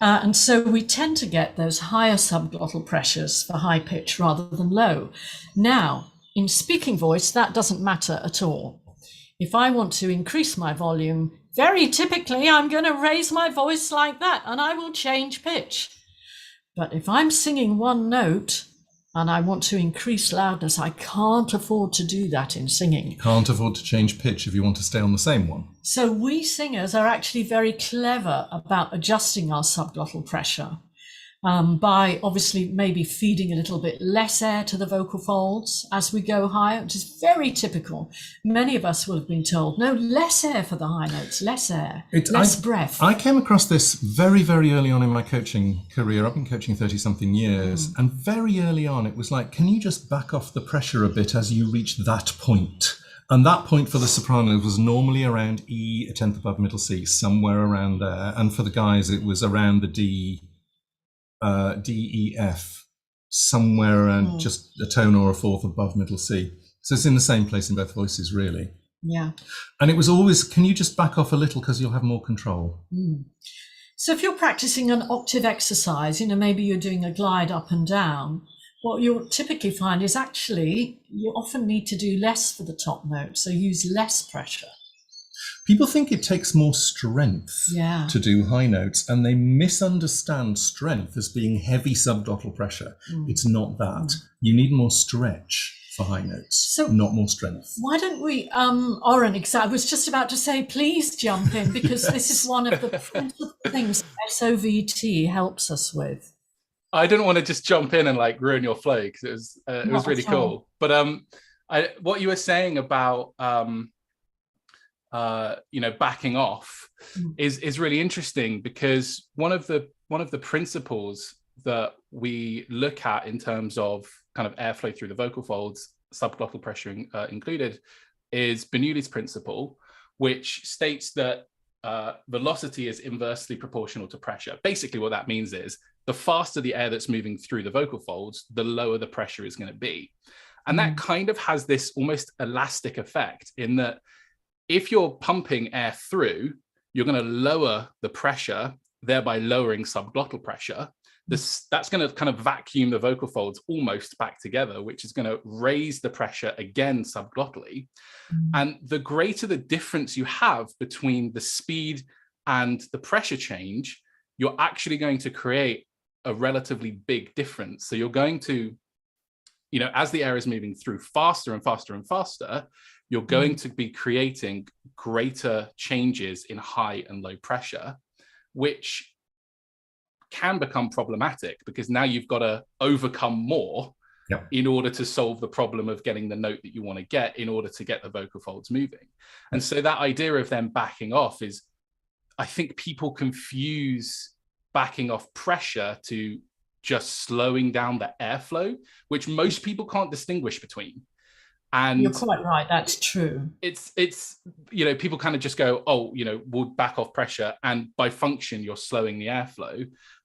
And so we tend to get those higher subglottal pressures for high pitch rather than low. Now, in speaking voice, that doesn't matter at all. If I want to increase my volume, very typically I'm going to raise my voice like that and I will change pitch. But if I'm singing one note and I want to increase loudness, I can't afford to do that in singing. You can't afford to change pitch if you want to stay on the same one. So we singers are actually very clever about adjusting our subglottal pressure by obviously maybe feeding a little bit less air to the vocal folds as we go higher, which is very typical. Many of us will have been told, no, less air for the high notes, less air, less breath. I came across this very, very early on in my coaching career. I've been coaching 30-something years, and very early on it was like, can you just back off the pressure a bit as you reach that point? And that point for the soprano was normally around E, a tenth above middle C, somewhere around there. And for the guys, it was around the D, E, F, somewhere around just a tone or a fourth above middle C. So it's in the same place in both voices, really. Yeah. And it was always, can you just back off a little because you'll have more control? So if you're practicing an octave exercise, maybe you're doing a glide up and down, what you'll typically find is actually you often need to do less for the top note, so use less pressure. People think it takes more strength to do high notes, and they misunderstand strength as being heavy subglottal pressure. It's not that. You need more stretch for high notes, so not more strength. Why don't we, Oren, I was just about to say, please jump in, because this is one of the principal things SOVT helps us with. I didn't want to just jump in and ruin your flow because it was really cool. But what you were saying about backing off is really interesting, because one of the principles that we look at in terms of kind of airflow through the vocal folds, subglottal pressure included, is Bernoulli's principle, which states that velocity is inversely proportional to pressure. Basically what that means is the faster the air that's moving through the vocal folds, the lower the pressure is going to be. And that kind of has this almost elastic effect in that if you're pumping air through, you're going to lower the pressure, thereby lowering subglottal pressure. That's going to kind of vacuum the vocal folds almost back together, which is going to raise the pressure again subglottally. And the greater the difference you have between the speed and the pressure change, you're actually going to create a relatively big difference. So you're going to, as the air is moving through faster and faster and faster, you're going to be creating greater changes in high and low pressure, which can become problematic because now you've got to overcome more in order to solve the problem of getting the note that you want to get in order to get the vocal folds moving. And so that idea of them backing off is, I think people confuse backing off pressure to just slowing down the airflow, which most people can't distinguish between. And you're quite right, that's true. It's people kind of just go, oh, we'll back off pressure, and by function you're slowing the airflow,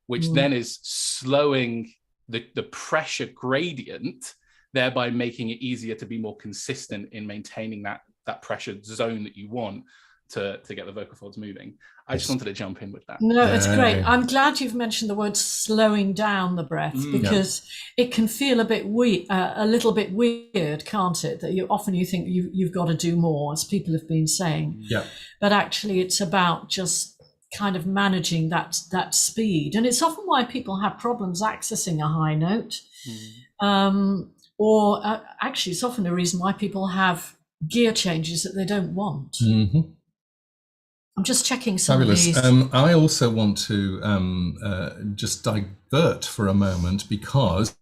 which then is slowing the pressure gradient, thereby making it easier to be more consistent in maintaining that pressure zone that you want to get the vocal folds moving. I just wanted to jump in with that. No, it's great. I'm glad you've mentioned the word slowing down the breath, because it can feel a little bit weird, can't it? That you think you've got to do more, as people have been saying. Yeah. But actually, it's about just kind of managing that speed, and it's often why people have problems accessing a high note, or actually, it's often a reason why people have gear changes that they don't want. I'm just checking some of these. I also want to just divert for a moment, because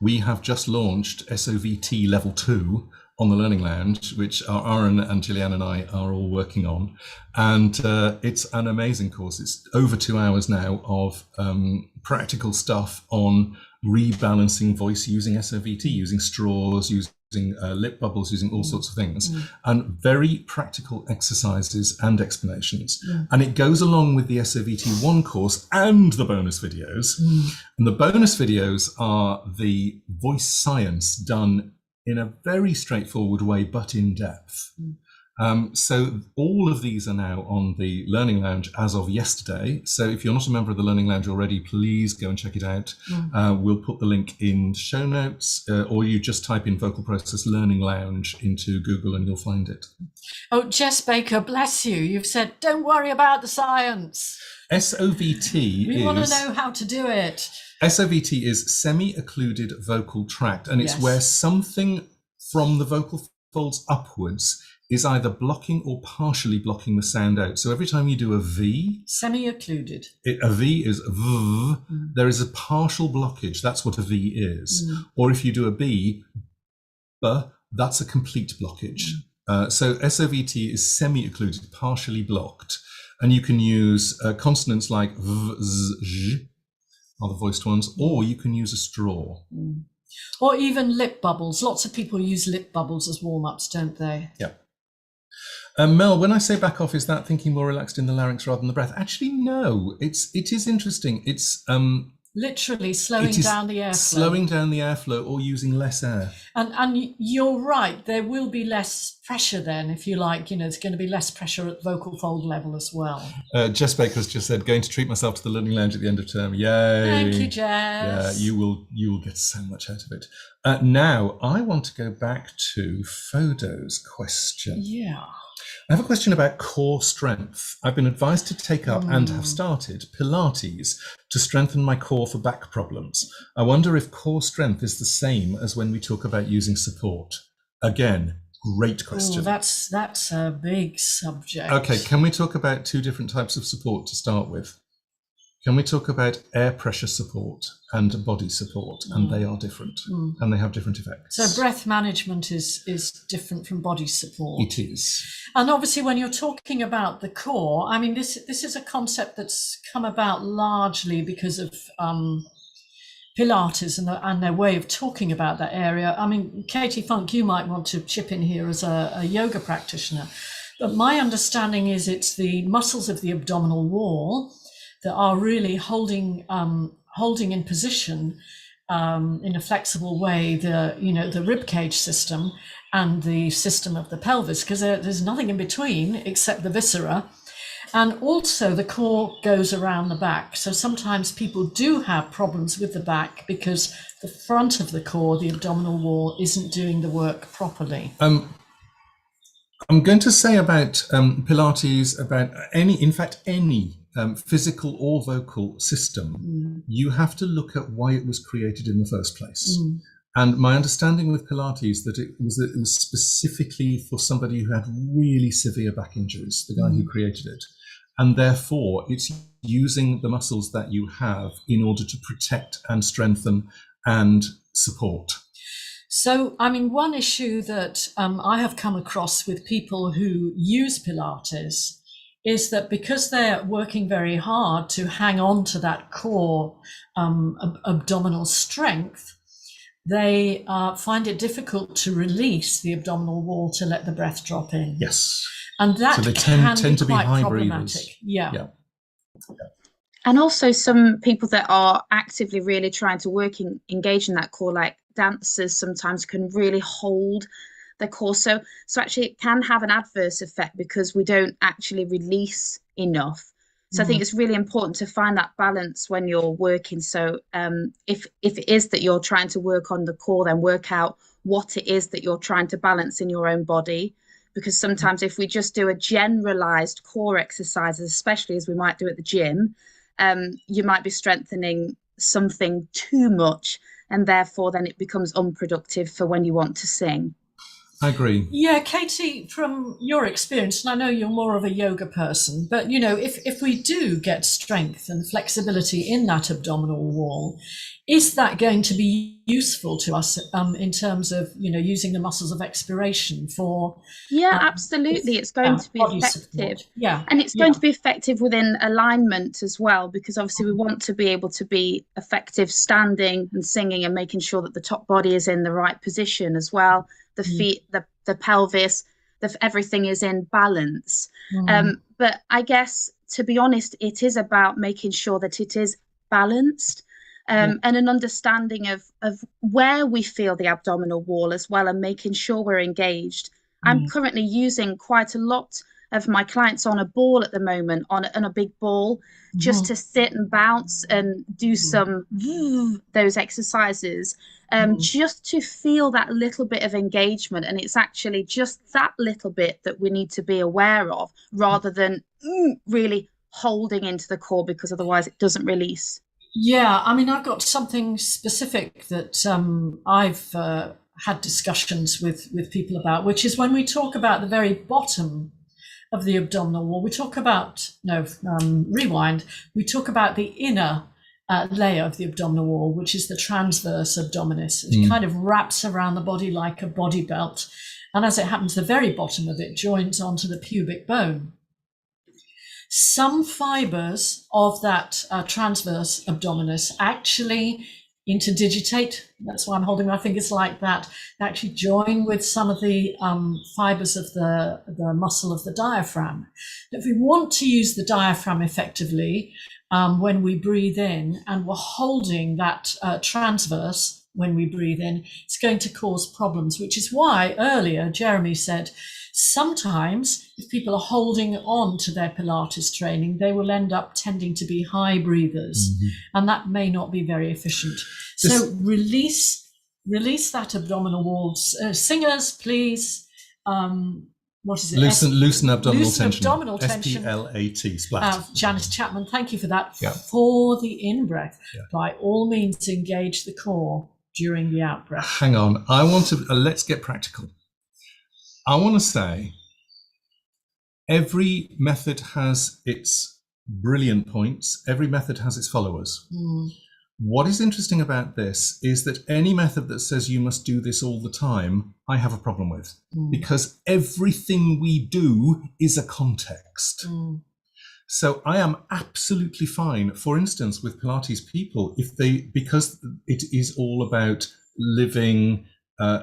we have just launched SOVT Level 2 on the Learning Lounge, which Aaron and Gillyanne and I are all working on. And it's an amazing course. It's over 2 hours now of practical stuff on rebalancing voice using SOVT, using straws, using lip bubbles, using all sorts of things, and very practical exercises and explanations. And it goes along with the SOVT 1 course and the bonus videos. And the bonus videos are the voice science done in a very straightforward way, but in depth. So all of these are now on the Learning Lounge as of yesterday. So if you're not a member of the Learning Lounge already, please go and check it out. We'll put the link in show notes, or you just type in Vocal Process Learning Lounge into Google and you'll find it. Oh, Jess Baker, bless you. You've said, don't worry about the science. SOVT We want to know how to do it. SOVT is semi-occluded vocal tract, and it's where something from the vocal folds upwards is either blocking or partially blocking the sound out. So every time you do a V, semi-occluded. A V is V, there is a partial blockage. That's what a V is. Or if you do a B, that's a complete blockage. So SOVT is semi-occluded, partially blocked. And you can use consonants like V, Z, J, are the voiced ones, or you can use a straw. Or even lip bubbles. Lots of people use lip bubbles as warm-ups, don't they? Yeah. Mel, when I say back off, is that thinking more relaxed in the larynx rather than the breath? Actually, no. It is interesting. It's literally slowing down the airflow. Slowing down the airflow or using less air. And you're right. There will be less pressure then, if you like. There's going to be less pressure at vocal fold level as well. Jess Baker's just said, going to treat myself to the Learning Lounge at the end of term. Yay! Thank you, Jess. Yeah, you will get so much out of it. Now I want to go back to Fodo's question. Yeah. I have a question about core strength. I've been advised to take up and have started Pilates to strengthen my core for back problems. I wonder if core strength is the same as when we talk about using support. Again, great question. That's a big subject. Okay, can we talk about two different types of support to start with? Can we talk about air pressure support and body support? And they are different and they have different effects. So breath management is different from body support. It is. And obviously when you're talking about the core, I mean, this is a concept that's come about largely because of Pilates and their way of talking about that area. I mean, Katie Funk, you might want to chip in here as a yoga practitioner. But my understanding is it's the muscles of the abdominal wall that are really holding in position in a flexible way the rib cage system and the system of the pelvis, because there's nothing in between except the viscera. And also the core goes around the back. So sometimes people do have problems with the back because the front of the core, the abdominal wall, isn't doing the work properly. I'm going to say about Pilates, about any physical or vocal system, you have to look at why it was created in the first place. And my understanding with Pilates that it was specifically for somebody who had really severe back injuries, the guy who created it. And therefore, it's using the muscles that you have in order to protect and strengthen and support. So, I mean, one issue that I have come across with people who use Pilates is that because they're working very hard to hang on to that core abdominal strength, they find it difficult to release the abdominal wall to let the breath drop in. Yes. And that So they can tend be to be quite high problematic. breathers. Yeah. And also some people that are actively really trying to engage in that core, like dancers, sometimes can really hold the core. So actually it can have an adverse effect because we don't actually release enough. So I think it's really important to find that balance when you're working. So if it is that you're trying to work on the core, then work out what it is that you're trying to balance in your own body. Because sometimes if we just do a generalized core exercises, especially as we might do at the gym, you might be strengthening something too much, and therefore then it becomes unproductive for when you want to sing. I agree. Yeah, Katie, from your experience, and I know you're more of a yoga person, but you know, if we do get strength and flexibility in that abdominal wall, is that going to be useful to us in terms of, you know, using the muscles of expiration for? Yeah, absolutely. It's going to be effective. Support. Yeah. And it's going to be effective within alignment as well, because obviously we want to be able to be effective standing and singing and making sure that the top body is in the right position as well. The feet, the pelvis, everything is in balance. But I guess, to be honest, it is about making sure that it is balanced and an understanding of where we feel the abdominal wall as well, and making sure we're engaged. I'm currently using quite a lot of my clients on a ball at the moment, on a big ball, just to sit and bounce and do some those exercises, just to feel that little bit of engagement. And it's actually just that little bit that we need to be aware of, rather than really holding into the core, because otherwise it doesn't release. Yeah, I mean, I've got something specific that I've had discussions with people about, which is when we talk about the very bottom of the abdominal wall, we talk about, rewind, we talk about the inner layer of the abdominal wall, which is the transverse abdominis. It kind of wraps around the body like a body belt. And as it happens, the very bottom of it joins onto the pubic bone. Some fibers of that transverse abdominis actually interdigitate. That's why I'm holding my fingers like that. They actually join with some of the fibers of the muscle of the diaphragm. If we want to use the diaphragm effectively when we breathe in, and we're holding that transverse when we breathe in, it's going to cause problems, which is why earlier Jeremy said sometimes if people are holding on to their Pilates training, they will end up tending to be high breathers, and that may not be very efficient. So release that abdominal wall. Singers, please. What is it? Loosen abdominal tension. Abdominal tension. SPLAT, splat. Janice Chapman, thank you for that. For the in-breath, by all means engage the core during the out-breath. Hang on, I want to, let's get practical. I want to say every method has its brilliant points. Every method has its followers. What is interesting about this is that any method that says you must do this all the time, I have a problem with, because everything we do is a context. So I am absolutely fine, for instance, with Pilates people, because it is all about living,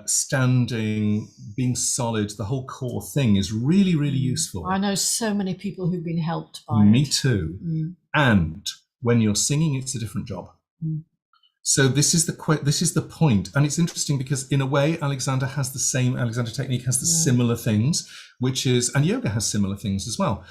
standing, being solid, the whole core thing is really, really useful. I know so many people who've been helped by Me it. too. And when you're singing, it's a different job. So this is the point, and it's interesting because in a way Alexander technique has the similar things, which is, and yoga has similar things as well.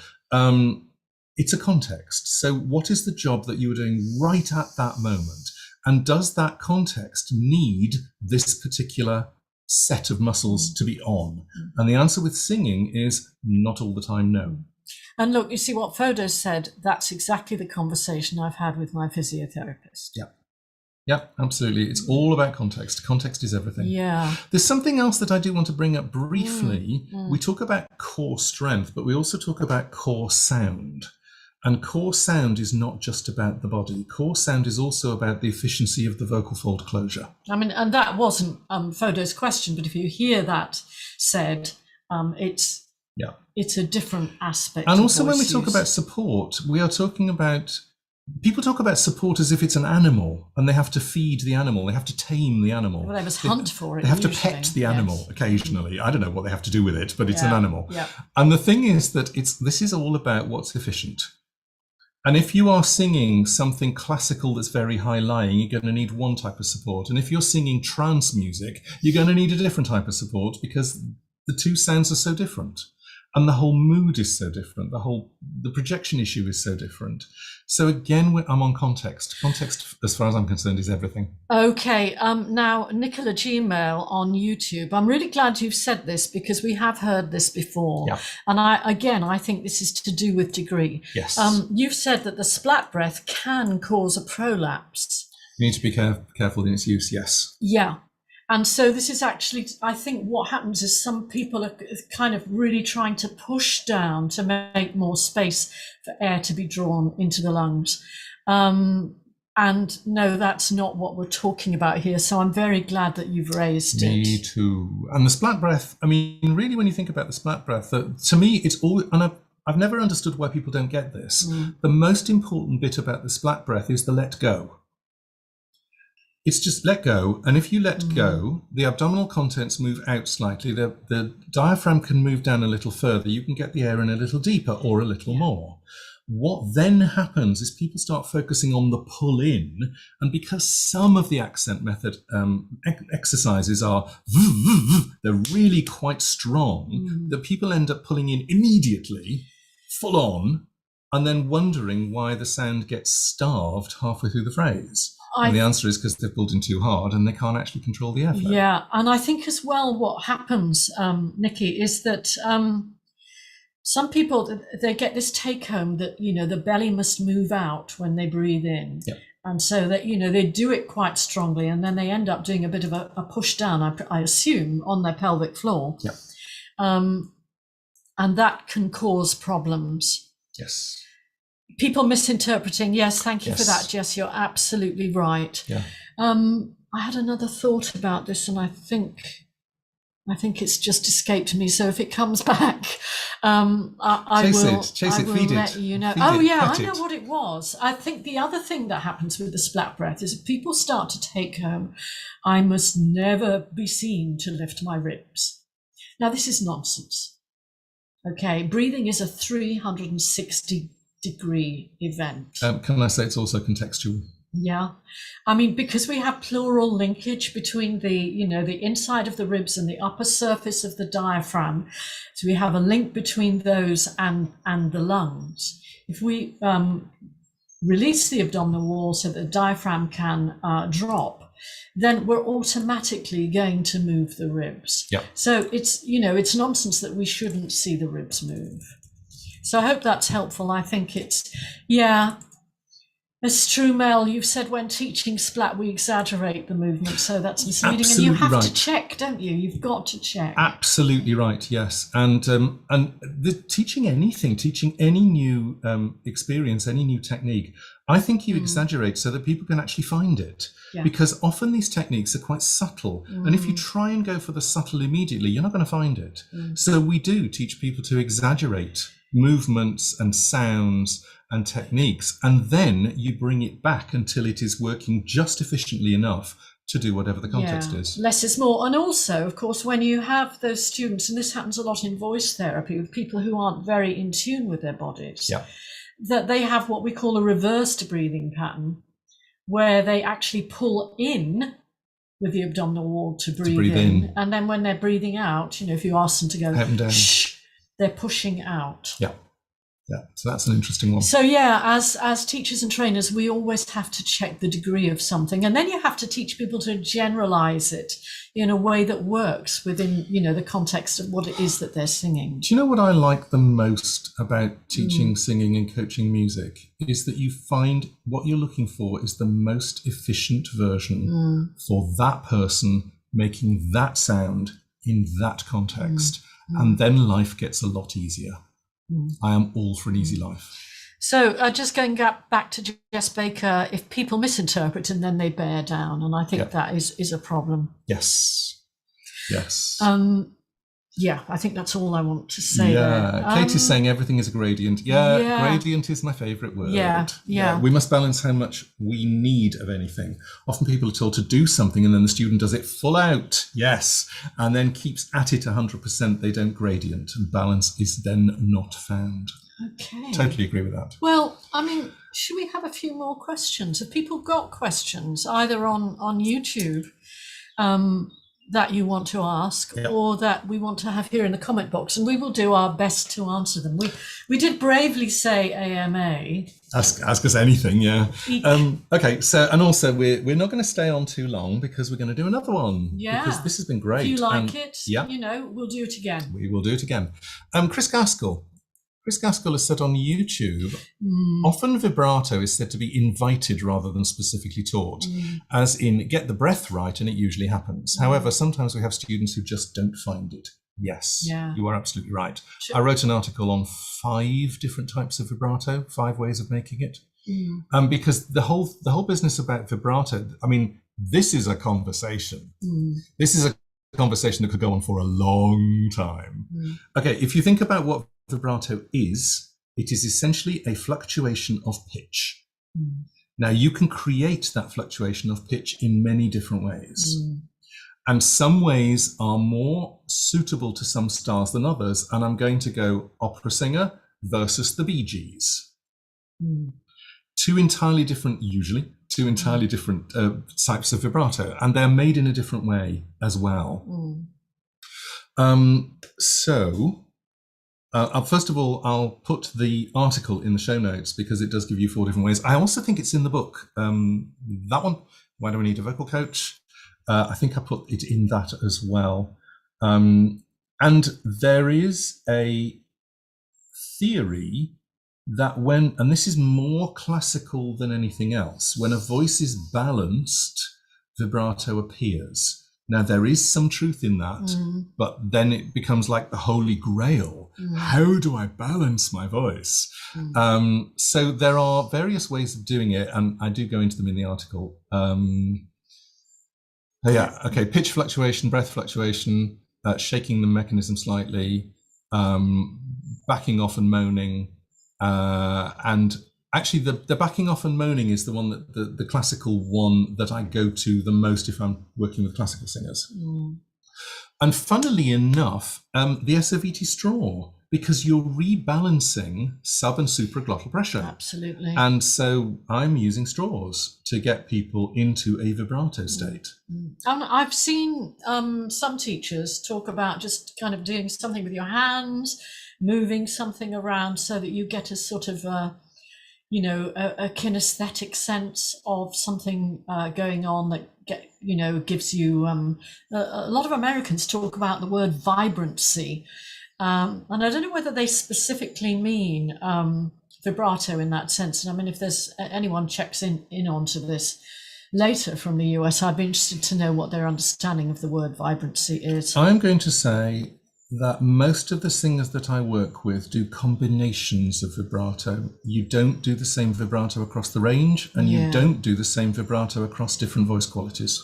It's a context. So what is the job that you are doing right at that moment? And does that context need this particular set of muscles to be on? And the answer with singing is not all the time, no. And look, you see what Fodo said, that's exactly the conversation I've had with my physiotherapist. Yeah, absolutely. It's all about context. Context is everything. Yeah. There's something else that I do want to bring up briefly. We talk about core strength, but we also talk about core sound. And core sound is not just about the body. Core sound is also about the efficiency of the vocal fold closure. I mean, and that wasn't Fodo's question, but if you hear that said, it's Yeah. It's a different aspect. And of also when we voice talk use. about support, we are talking about, people talk about support as if it's an animal and they have to feed the animal, they have to tame the animal. Well, they must hunt for it. They have usually. to pet the animal occasionally. I don't know what they have to do with it, but it's an Yeah, animal. yeah. And the thing is that this is all about what's efficient. And if you are singing something classical that's very high lying, you're going to need one type of support. And if you're singing trance music, you're going to need a different type of support because the two sounds are so different. And the whole mood is so different. The projection issue is so different. So again, I'm on context. Context, as far as I'm concerned, is everything. Okay. Now, Nicola Gmail on YouTube. I'm really glad you've said this because we have heard this before. Yeah. And I think this is to do with degree. Yes. You've said that the splat breath can cause a prolapse. You need to be careful in its use. Yes. Yeah. And so this is actually, I think what happens is some people are kind of really trying to push down to make more space for air to be drawn into the lungs. And no, that's not what we're talking about here. So I'm very glad that you've raised it. Me too. And the splat breath, I mean, really, when you think about the splat breath, to me, it's all, and I've never understood why people don't get this. The most important bit about the splat breath is the let go. It's just let go, and if you let go, the abdominal contents move out slightly. The diaphragm can move down a little further. You can get the air in a little deeper or a little more. What then happens is people start focusing on the pull in, and because some of the accent method exercises are, they're really quite strong, that people end up pulling in immediately, full on, and then wondering why the sound gets starved halfway through the phrase. And the answer is because they've pulled in too hard and they can't actually control the airflow. Yeah, and I think as well what happens, Nikki, is that some people, they get this take home that, the belly must move out when they breathe in. Yep. And so that, they do it quite strongly and then they end up doing a bit of a push down, I assume, on their pelvic floor. Yep. And that can cause problems. Yes. People misinterpreting. Yes, thank you for Yes. that, Jess. You're absolutely right. Yeah. I had another thought about this, and I think it's just escaped me. So if it comes back, I will feed let it. you know. Feed Oh it, yeah, pet I know it. what it was. I think the other thing that happens with the splat breath is if people start to take home, I must never be seen to lift my ribs. Now this is nonsense. Okay, breathing is a 360-degree event. Can I say it's also contextual? Yeah, I mean, because we have pleural linkage between the inside of the ribs and the upper surface of the diaphragm, so we have a link between those and the lungs. If we release the abdominal wall so that the diaphragm can drop, then we're automatically going to move the ribs. Yeah. So it's it's nonsense that we shouldn't see the ribs move. So I hope that's helpful. I think it's It's true, Mel. You've said when teaching splat, we exaggerate the movement, so that's misleading. Absolutely and you have right. to check, don't you? You've got to check. Absolutely right. Yes, and teaching any new experience, any new technique, I think you exaggerate so that people can actually find it. Yeah. Because often these techniques are quite subtle, and if you try and go for the subtle immediately, you're not going to find it. So we do teach people to exaggerate movements and sounds and techniques, and then you bring it back until it is working just efficiently enough to do whatever the context is. Less is more. And also, of course, when you have those students, and this happens a lot in voice therapy with people who aren't very in tune with their bodies, that they have what we call a reversed breathing pattern, where they actually pull in with the abdominal wall to breathe in. And then when they're breathing out, if you ask them to go, Out and down. shh, they're pushing out. Yeah. So that's an interesting one. So yeah, as teachers and trainers, we always have to check the degree of something, and then you have to teach people to generalize it in a way that works within the context of what it is that they're singing. Do you know what I like the most about teaching singing and coaching music is that you find what you're looking for is the most efficient version for that person making that sound in that context, and then life gets a lot easier. I am all for an easy life. So just going back to Jess Baker, if people misinterpret and then they bear down, and I think that is a problem. Yes. Yeah, I think that's all I want to say Yeah, there. Katie's saying everything is a gradient. Yeah, gradient is my favourite word. Yeah. We must balance how much we need of anything. Often people are told to do something and then the student does it full out, yes, and then keeps at it 100%. They don't gradient, and balance is then not found. Okay. Totally agree with that. Well, I mean, should we have a few more questions? Have people got questions either on YouTube that you want to ask, or that we want to have here in the comment box, and we will do our best to answer them. We did bravely say AMA. Ask us anything, yeah. Okay, so, and also we're not going to stay on too long because we're going to do another one. Yeah. Because this has been great. If you like it, you know, we'll do it again. We will do it again. Chris Gaskell has said on YouTube, often vibrato is said to be invited rather than specifically taught, as in get the breath right and it usually happens. However, sometimes we have students who just don't find it. Yes, you are absolutely right. Sure. I wrote an article on 5 different types of vibrato, 5 ways of making it. Because the whole business about vibrato, I mean, this is a conversation. This is a conversation that could go on for a long time. Okay, if you think about what vibrato is, it is essentially a fluctuation of pitch. Now you can create that fluctuation of pitch in many different ways, and some ways are more suitable to some styles than others, and I'm going to go opera singer versus the Bee Gees. 2 entirely different types of vibrato, and they're made in a different way as well. First of all, I'll put the article in the show notes because it does give you 4 different ways. I also think it's in the book. That one, Why Do I Need a Vocal Coach? I think I put it in that as well. And there is a theory that and this is more classical than anything else, when a voice is balanced, vibrato appears. Now, there is some truth in that, but then it becomes like the holy grail. How do I balance my voice? So there are various ways of doing it, and I do go into them in the article. Pitch fluctuation, breath fluctuation, shaking the mechanism slightly, backing off and moaning, and actually, the backing off and moaning is the one that the classical one that I go to the most if I'm working with classical singers. And funnily enough, the SOVT straw, because you're rebalancing sub and supraglottal pressure. Absolutely. And so I'm using straws to get people into a vibrato state. And I've seen some teachers talk about just kind of doing something with your hands, moving something around so that you get a sort of a kinesthetic sense of something going on that gives you a lot of Americans talk about the word vibrancy, and I don't know whether they specifically mean vibrato in that sense. And I mean, if there's anyone checks in onto this later from the US, I'd be interested to know what their understanding of the word vibrancy is. I'm going to say that most of the singers that I work with do combinations of vibrato. You don't do the same vibrato across the range, and you don't do the same vibrato across different voice qualities.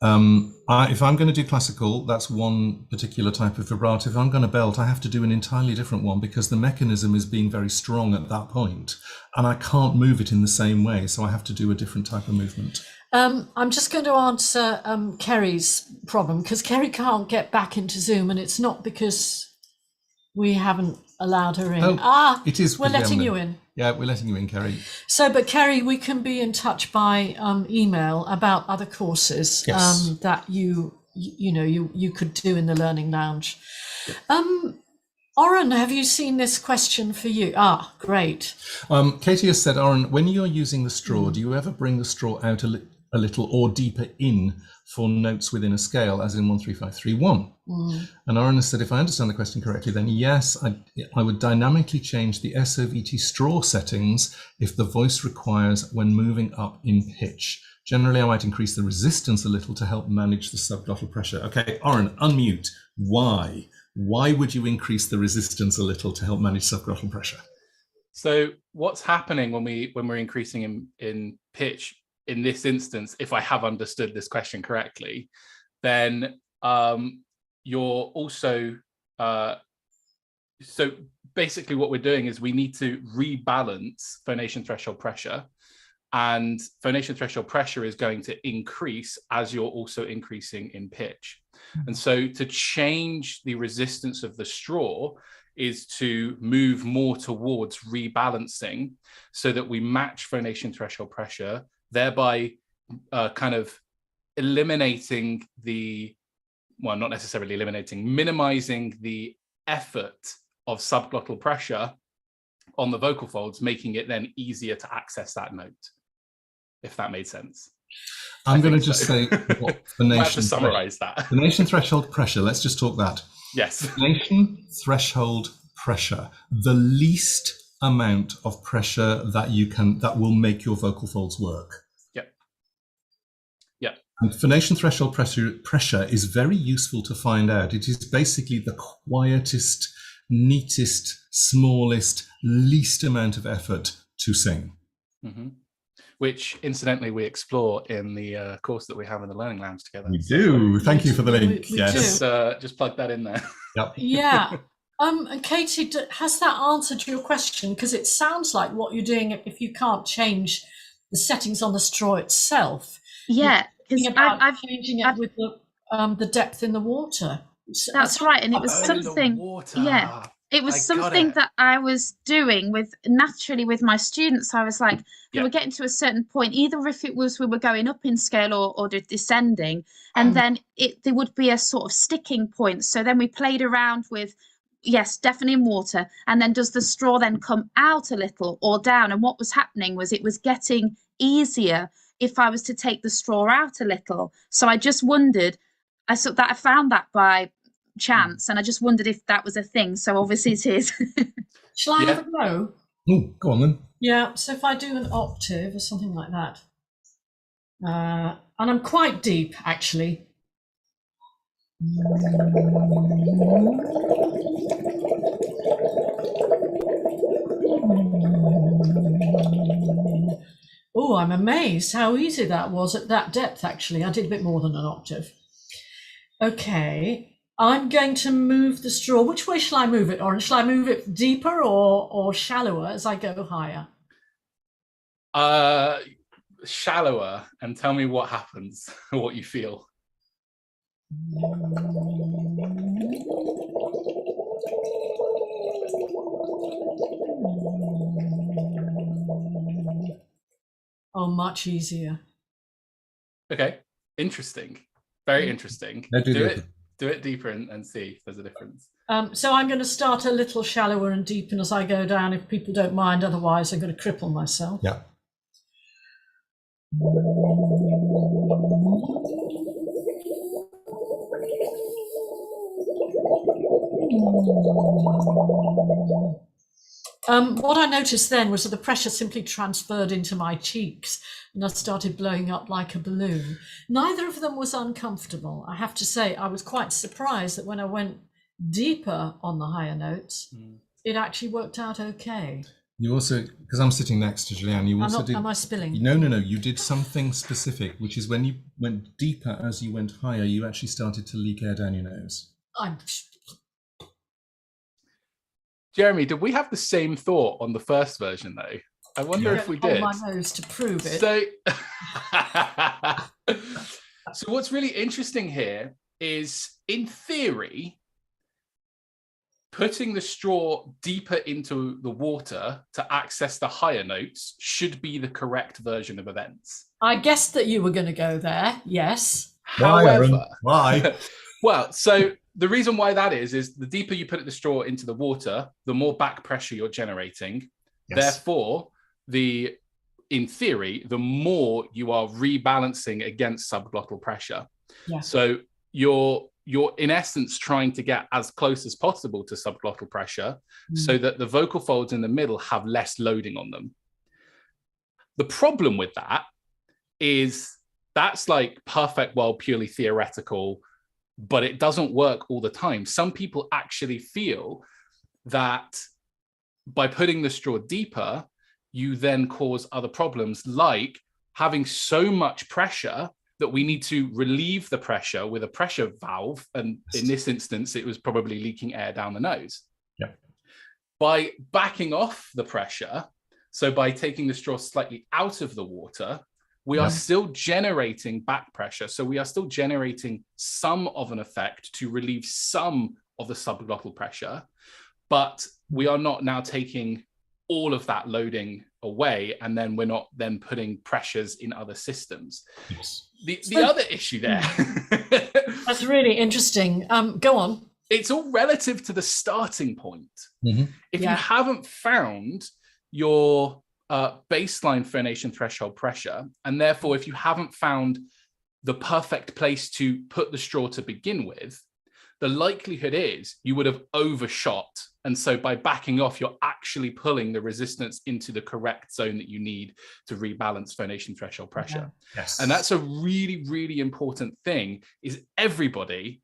If I'm going to do classical, that's one particular type of vibrato. If I'm going to belt, I have to do an entirely different one because the mechanism is being very strong at that point, and I can't move it in the same way, so I have to do a different type of movement. I'm just going to answer Kerry's problem, because Kerry can't get back into Zoom, and it's not because we haven't allowed her in. It is. We're letting you in. Yeah, we're letting you in, Kerry. So, but Kerry, we can be in touch by email about other courses that you could do in the Learning Lounge. Oren, have you seen this question for you? Great. Katie has said, Oren, when you're using the straw, do you ever bring the straw out a little or deeper in for notes within a scale, as in 1, 3, 5, 3, 1? And Oren has said, if I understand the question correctly, then yes, I would dynamically change the SOVT straw settings if the voice requires when moving up in pitch. Generally, I might increase the resistance a little to help manage the subglottal pressure. Okay, Oren, unmute. Why? Why would you increase the resistance a little to help manage subglottal pressure? So what's happening when we're increasing in pitch in this instance, if I have understood this question correctly, then you're also so basically what we're doing is we need to rebalance phonation threshold pressure, and phonation threshold pressure is going to increase as you're also increasing in pitch. And so to change the resistance of the straw is to move more towards rebalancing so that we match phonation threshold pressure, thereby kind of eliminating the, well, not necessarily eliminating, minimizing the effort of subglottal pressure on the vocal folds, making it then easier to access that note, if that made sense. I'm going to just say what I have to summarize that. Phonation threshold pressure, let's just talk that. Yes. Phonation threshold pressure, the least amount of pressure that will make your vocal folds work. Yep. Yep. And phonation threshold pressure is very useful to find out. It is basically the quietest, neatest, smallest, least amount of effort to sing. Mm-hmm. Which, incidentally, we explore in the course that we have in the Learning Lounge together. We do. Thank you for the link. We yes. Just plug that in there. Yep. Yeah. And Katie, has that answered your question? Because it sounds like what you're doing, if you can't change the settings on the straw itself. Yeah, because I've changing it with the depth in the water. That's right, and it was something. Yeah, it was something that I was doing naturally with my students. I was like, we were getting to a certain point, either if it was we were going up in scale or descending, and then there would be a sort of sticking point. So then we played around with, yes, definitely in water, and then does the straw then come out a little or down? And what was happening was it was getting easier if I was to take the straw out a little. So I just wondered, I found that by chance, and I just wondered if that was a thing. So obviously it is. Shall I have a go? Oh, go on then. Yeah, so if I do an octave or something like that, and I'm quite deep actually. Oh, I'm amazed how easy that was at that depth, actually. I did a bit more than an octave. Okay, I'm going to move the straw. Which way shall I move it, Orange? Shall I move it deeper or shallower as I go higher? Shallower, and tell me what happens, what you feel. Oh, much easier. Okay, interesting. Very interesting. Do it deeper and see if there's a difference. So I'm going to start a little shallower and deepen as I go down, if people don't mind. Otherwise, I'm going to cripple myself. Yeah. What I noticed then was that the pressure simply transferred into my cheeks and I started blowing up like a balloon. Neither of them was uncomfortable. I have to say, I was quite surprised that when I went deeper on the higher notes, it actually worked out okay. You also, because I'm sitting next to Gillyanne, you also did... Am I spilling? No. You did something specific, which is when you went deeper as you went higher, you actually started to leak air down your nose. Jeremy, did we have the same thought on the first version, though? I wonder if we did. Hold my nose to prove it. So what's really interesting here is, in theory, putting the straw deeper into the water to access the higher notes should be the correct version of events. I guessed that you were going to go there, yes. However, why? Well, so the reason why that is the deeper you put the straw into the water, the more back pressure you're generating. Yes. Therefore, in theory, the more you are rebalancing against subglottal pressure. Yeah. So you're in essence trying to get as close as possible to subglottal pressure so that the vocal folds in the middle have less loading on them. The problem with that is that's like perfect, well, purely theoretical, but it doesn't work all the time. Some people actually feel that by putting the straw deeper, you then cause other problems, like having so much pressure that we need to relieve the pressure with a pressure valve. And in this instance, it was probably leaking air down the nose. Yeah. By backing off the pressure, so by taking the straw slightly out of the water, we are still generating back pressure. So we are still generating some of an effect to relieve some of the subglottal pressure, but we are not now taking all of that loading away, and then we're not then putting pressures in other systems. Yes. The other issue there. That's really interesting. Go on. It's all relative to the starting point. Mm-hmm. If you haven't found your baseline phonation threshold pressure, and therefore if you haven't found the perfect place to put the straw to begin with, the likelihood is you would have overshot. And so by backing off, you're actually pulling the resistance into the correct zone that you need to rebalance phonation threshold pressure. Yes. And that's a really, really important thing, is everybody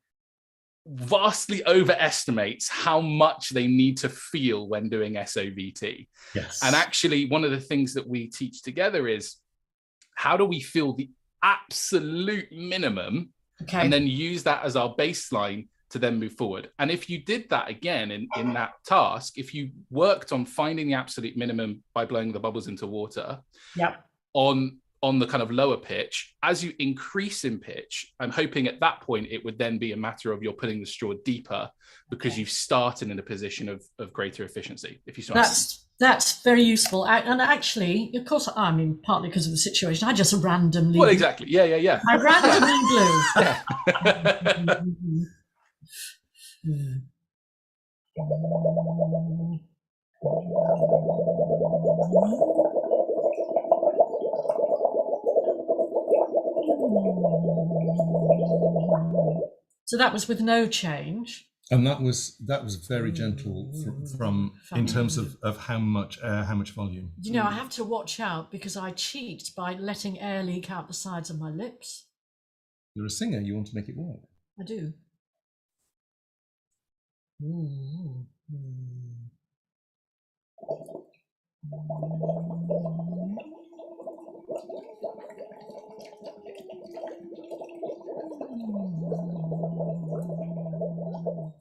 vastly overestimates how much they need to feel when doing SOVT. Yes. And actually, one of the things that we teach together is how do we feel the absolute minimum, and then use that as our baseline to then move forward. And if you did that again in that task, if you worked on finding the absolute minimum by blowing the bubbles into water on the kind of lower pitch, as you increase in pitch, I'm hoping at that point it would then be a matter of you're putting the straw deeper, because you've started in a position of greater efficiency. If you start, that's very useful. And actually, of course, I mean, partly because of the situation, I just randomly. Well, exactly. Yeah. I randomly blew. So that was with no change. And that was very gentle from in terms of how much air, how much volume. You know, I have to watch out because I cheat by letting air leak out the sides of my lips. You're a singer, you want to make it work. I do.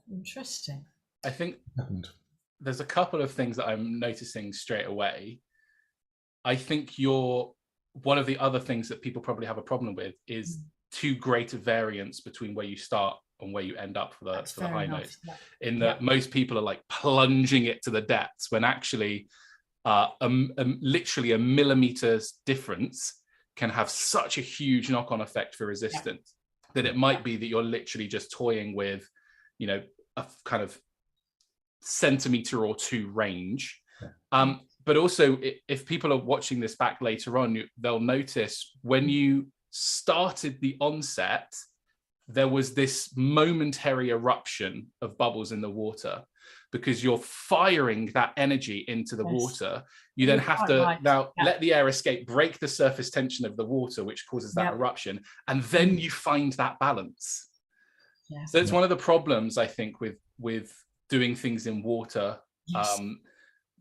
Interesting. I think there's a couple of things that I'm noticing straight away. I think one of the other things that people probably have a problem with is too great a variance between where you start and where you end up for the high notes. In that most people are like plunging it to the depths, when actually literally a millimeter's difference can have such a huge knock-on effect for resistance that it might be that you're literally just toying with, you know, a kind of centimeter or two range. But also, if people are watching this back later on, they'll notice when you started the onset, there was this momentary eruption of bubbles in the water, because you're firing that energy into the water. You then have to let the air escape, break the surface tension of the water, which causes that eruption, and then you find that balance. So it's one of the problems, I think, with doing things in water,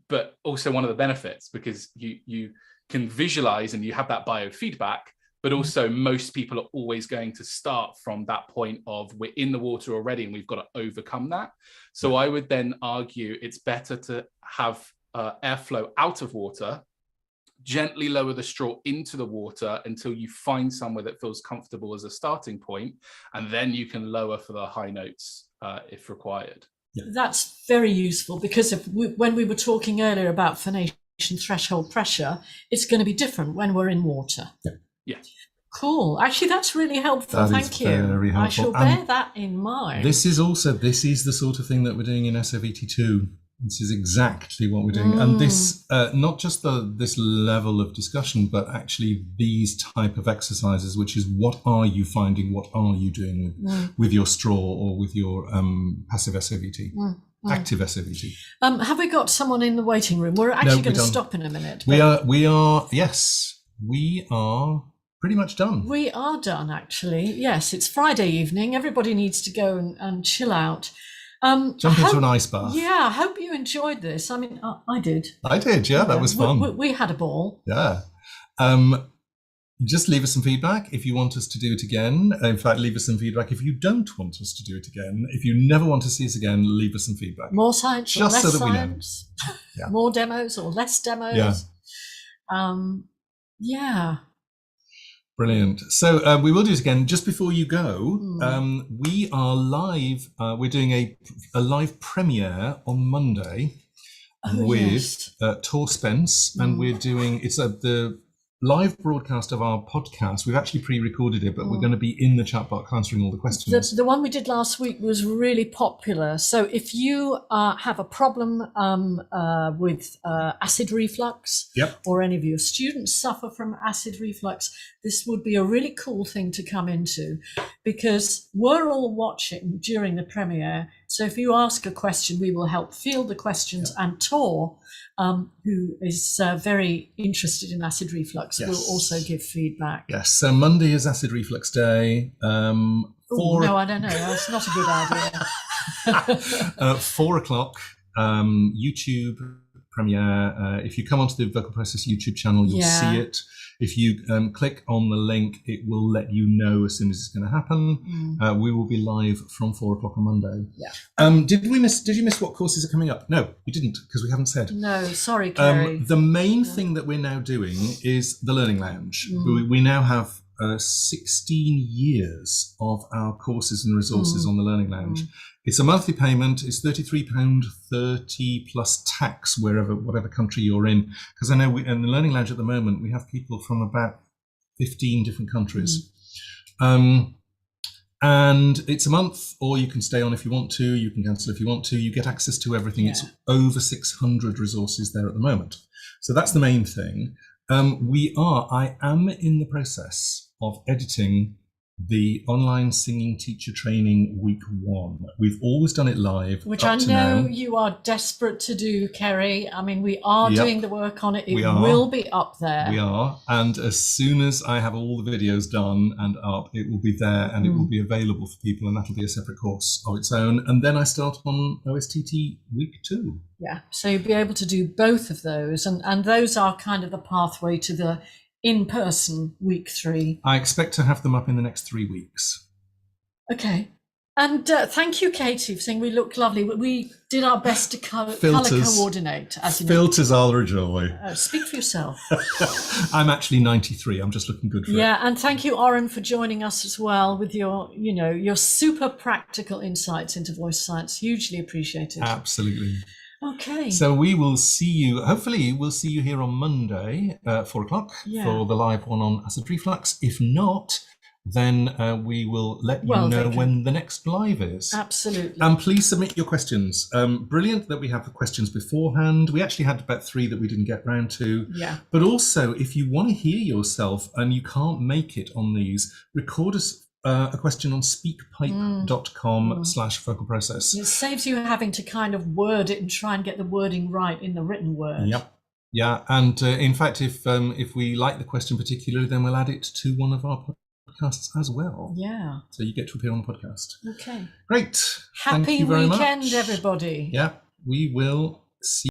but also one of the benefits, because you can visualize and you have that biofeedback, but also most people are always going to start from that point of we're in the water already and we've got to overcome that. So I would then argue it's better to have airflow out of water, gently lower the straw into the water until you find somewhere that feels comfortable as a starting point, and then you can lower for the high notes if required. That's very useful, because when we were talking earlier about phonation threshold pressure, it's going to be different when we're in water. Yeah. Cool. Actually, that's really helpful. Thank you. Very helpful. I shall bear that in mind. This is the sort of thing that we're doing in SOVT2. This is exactly what we're doing. And this, not just this level of discussion, but actually these type of exercises, which is what are you finding, what are you doing with your straw or with your passive SOVT, active SOVT. Have we got someone in the waiting room? We're actually going to stop in a minute. We are, yes, we are pretty much done. We are done, actually. Yes, it's Friday evening. Everybody needs to go and chill out. Jump into an ice bath. Yeah, I hope you enjoyed this. I mean, I did. I did, yeah, that was fun. We had a ball. Yeah. just leave us some feedback if you want us to do it again. In fact, leave us some feedback if you don't want us to do it again. If you never want to see us again, leave us some feedback. More science just or less so that science? we know. Yeah. More demos or less demos? Yeah. Yeah. Brilliant. So we will do it again. Just before you go, we are live. We're doing a live premiere on Monday with Tor Spence, and we're doing the live broadcast of our podcast. We've actually pre-recorded it, but we're going to be in the chat box answering all the questions. The one we did last week was really popular. So if you have a problem with acid reflux, or any of your students suffer from acid reflux, this would be a really cool thing to come into, because we're all watching during the premiere. So if you ask a question, we will help field the questions, and Tor, who is very interested in acid reflux, will also give feedback. Yes, so Monday is acid reflux day. No, I don't know. That's not a good idea. 4 o'clock, YouTube premiere. If you come onto the Vocal Process YouTube channel, you'll see it. If you click on the link, it will let you know as soon as it's going to happen. We will be live from 4 o'clock on Monday. Did you miss what courses are coming up? No, you didn't, because we haven't said. No, sorry, Kerry. The main thing that we're now doing is the Learning Lounge. We now have 16 years of our courses and resources on the Learning Lounge. It's a monthly payment. It's £33.30 plus tax whatever country you're in. Because I know in the Learning Lounge at the moment, we have people from about 15 different countries. And it's a month, or you can stay on if you want to. You can cancel if you want to. You get access to everything. It's over 600 resources there at the moment. So that's the main thing. I am in the process of editing the online singing teacher training week 1. We've always done it live, which I know you are desperate to do, Kerry. I mean, we are doing the work on it. It will be up there. We are, and as soon as I have all the videos done and up, it will be there, and it will be available for people, and that'll be a separate course of its own. And then I start on OSTT week 2. Yeah, so you'll be able to do both of those, and those are kind of the pathway to the in-person week 3. I expect to have them up in the next 3 weeks. Okay. And thank you, Katie, for saying we look lovely. We did our best to colour coordinate. As you know. Filters are a joy. Speak for yourself. I'm actually 93. I'm just looking good for it. Yeah, and thank you, Oren, for joining us as well with your super practical insights into voice science. Hugely appreciated. Absolutely. Okay. So we will see you, hopefully we'll see you here on Monday at 4 o'clock for the live one on acid reflux. If not, then we will let you know when the next live is. Absolutely. And please submit your questions. Brilliant that we have the questions beforehand. We actually had about 3 that we didn't get round to. Yeah. But also, if you want to hear yourself and you can't make it on these, record us a question on speakpipe.com/vocal process. It saves you having to kind of word it and try and get the wording right in the written word. Yep. Yeah. And in fact, if we like the question particularly, then we'll add it to one of our podcasts as well. Yeah. So you get to appear on the podcast. Okay. Great. Happy Thank you very weekend, much. everybody. Yeah. We will see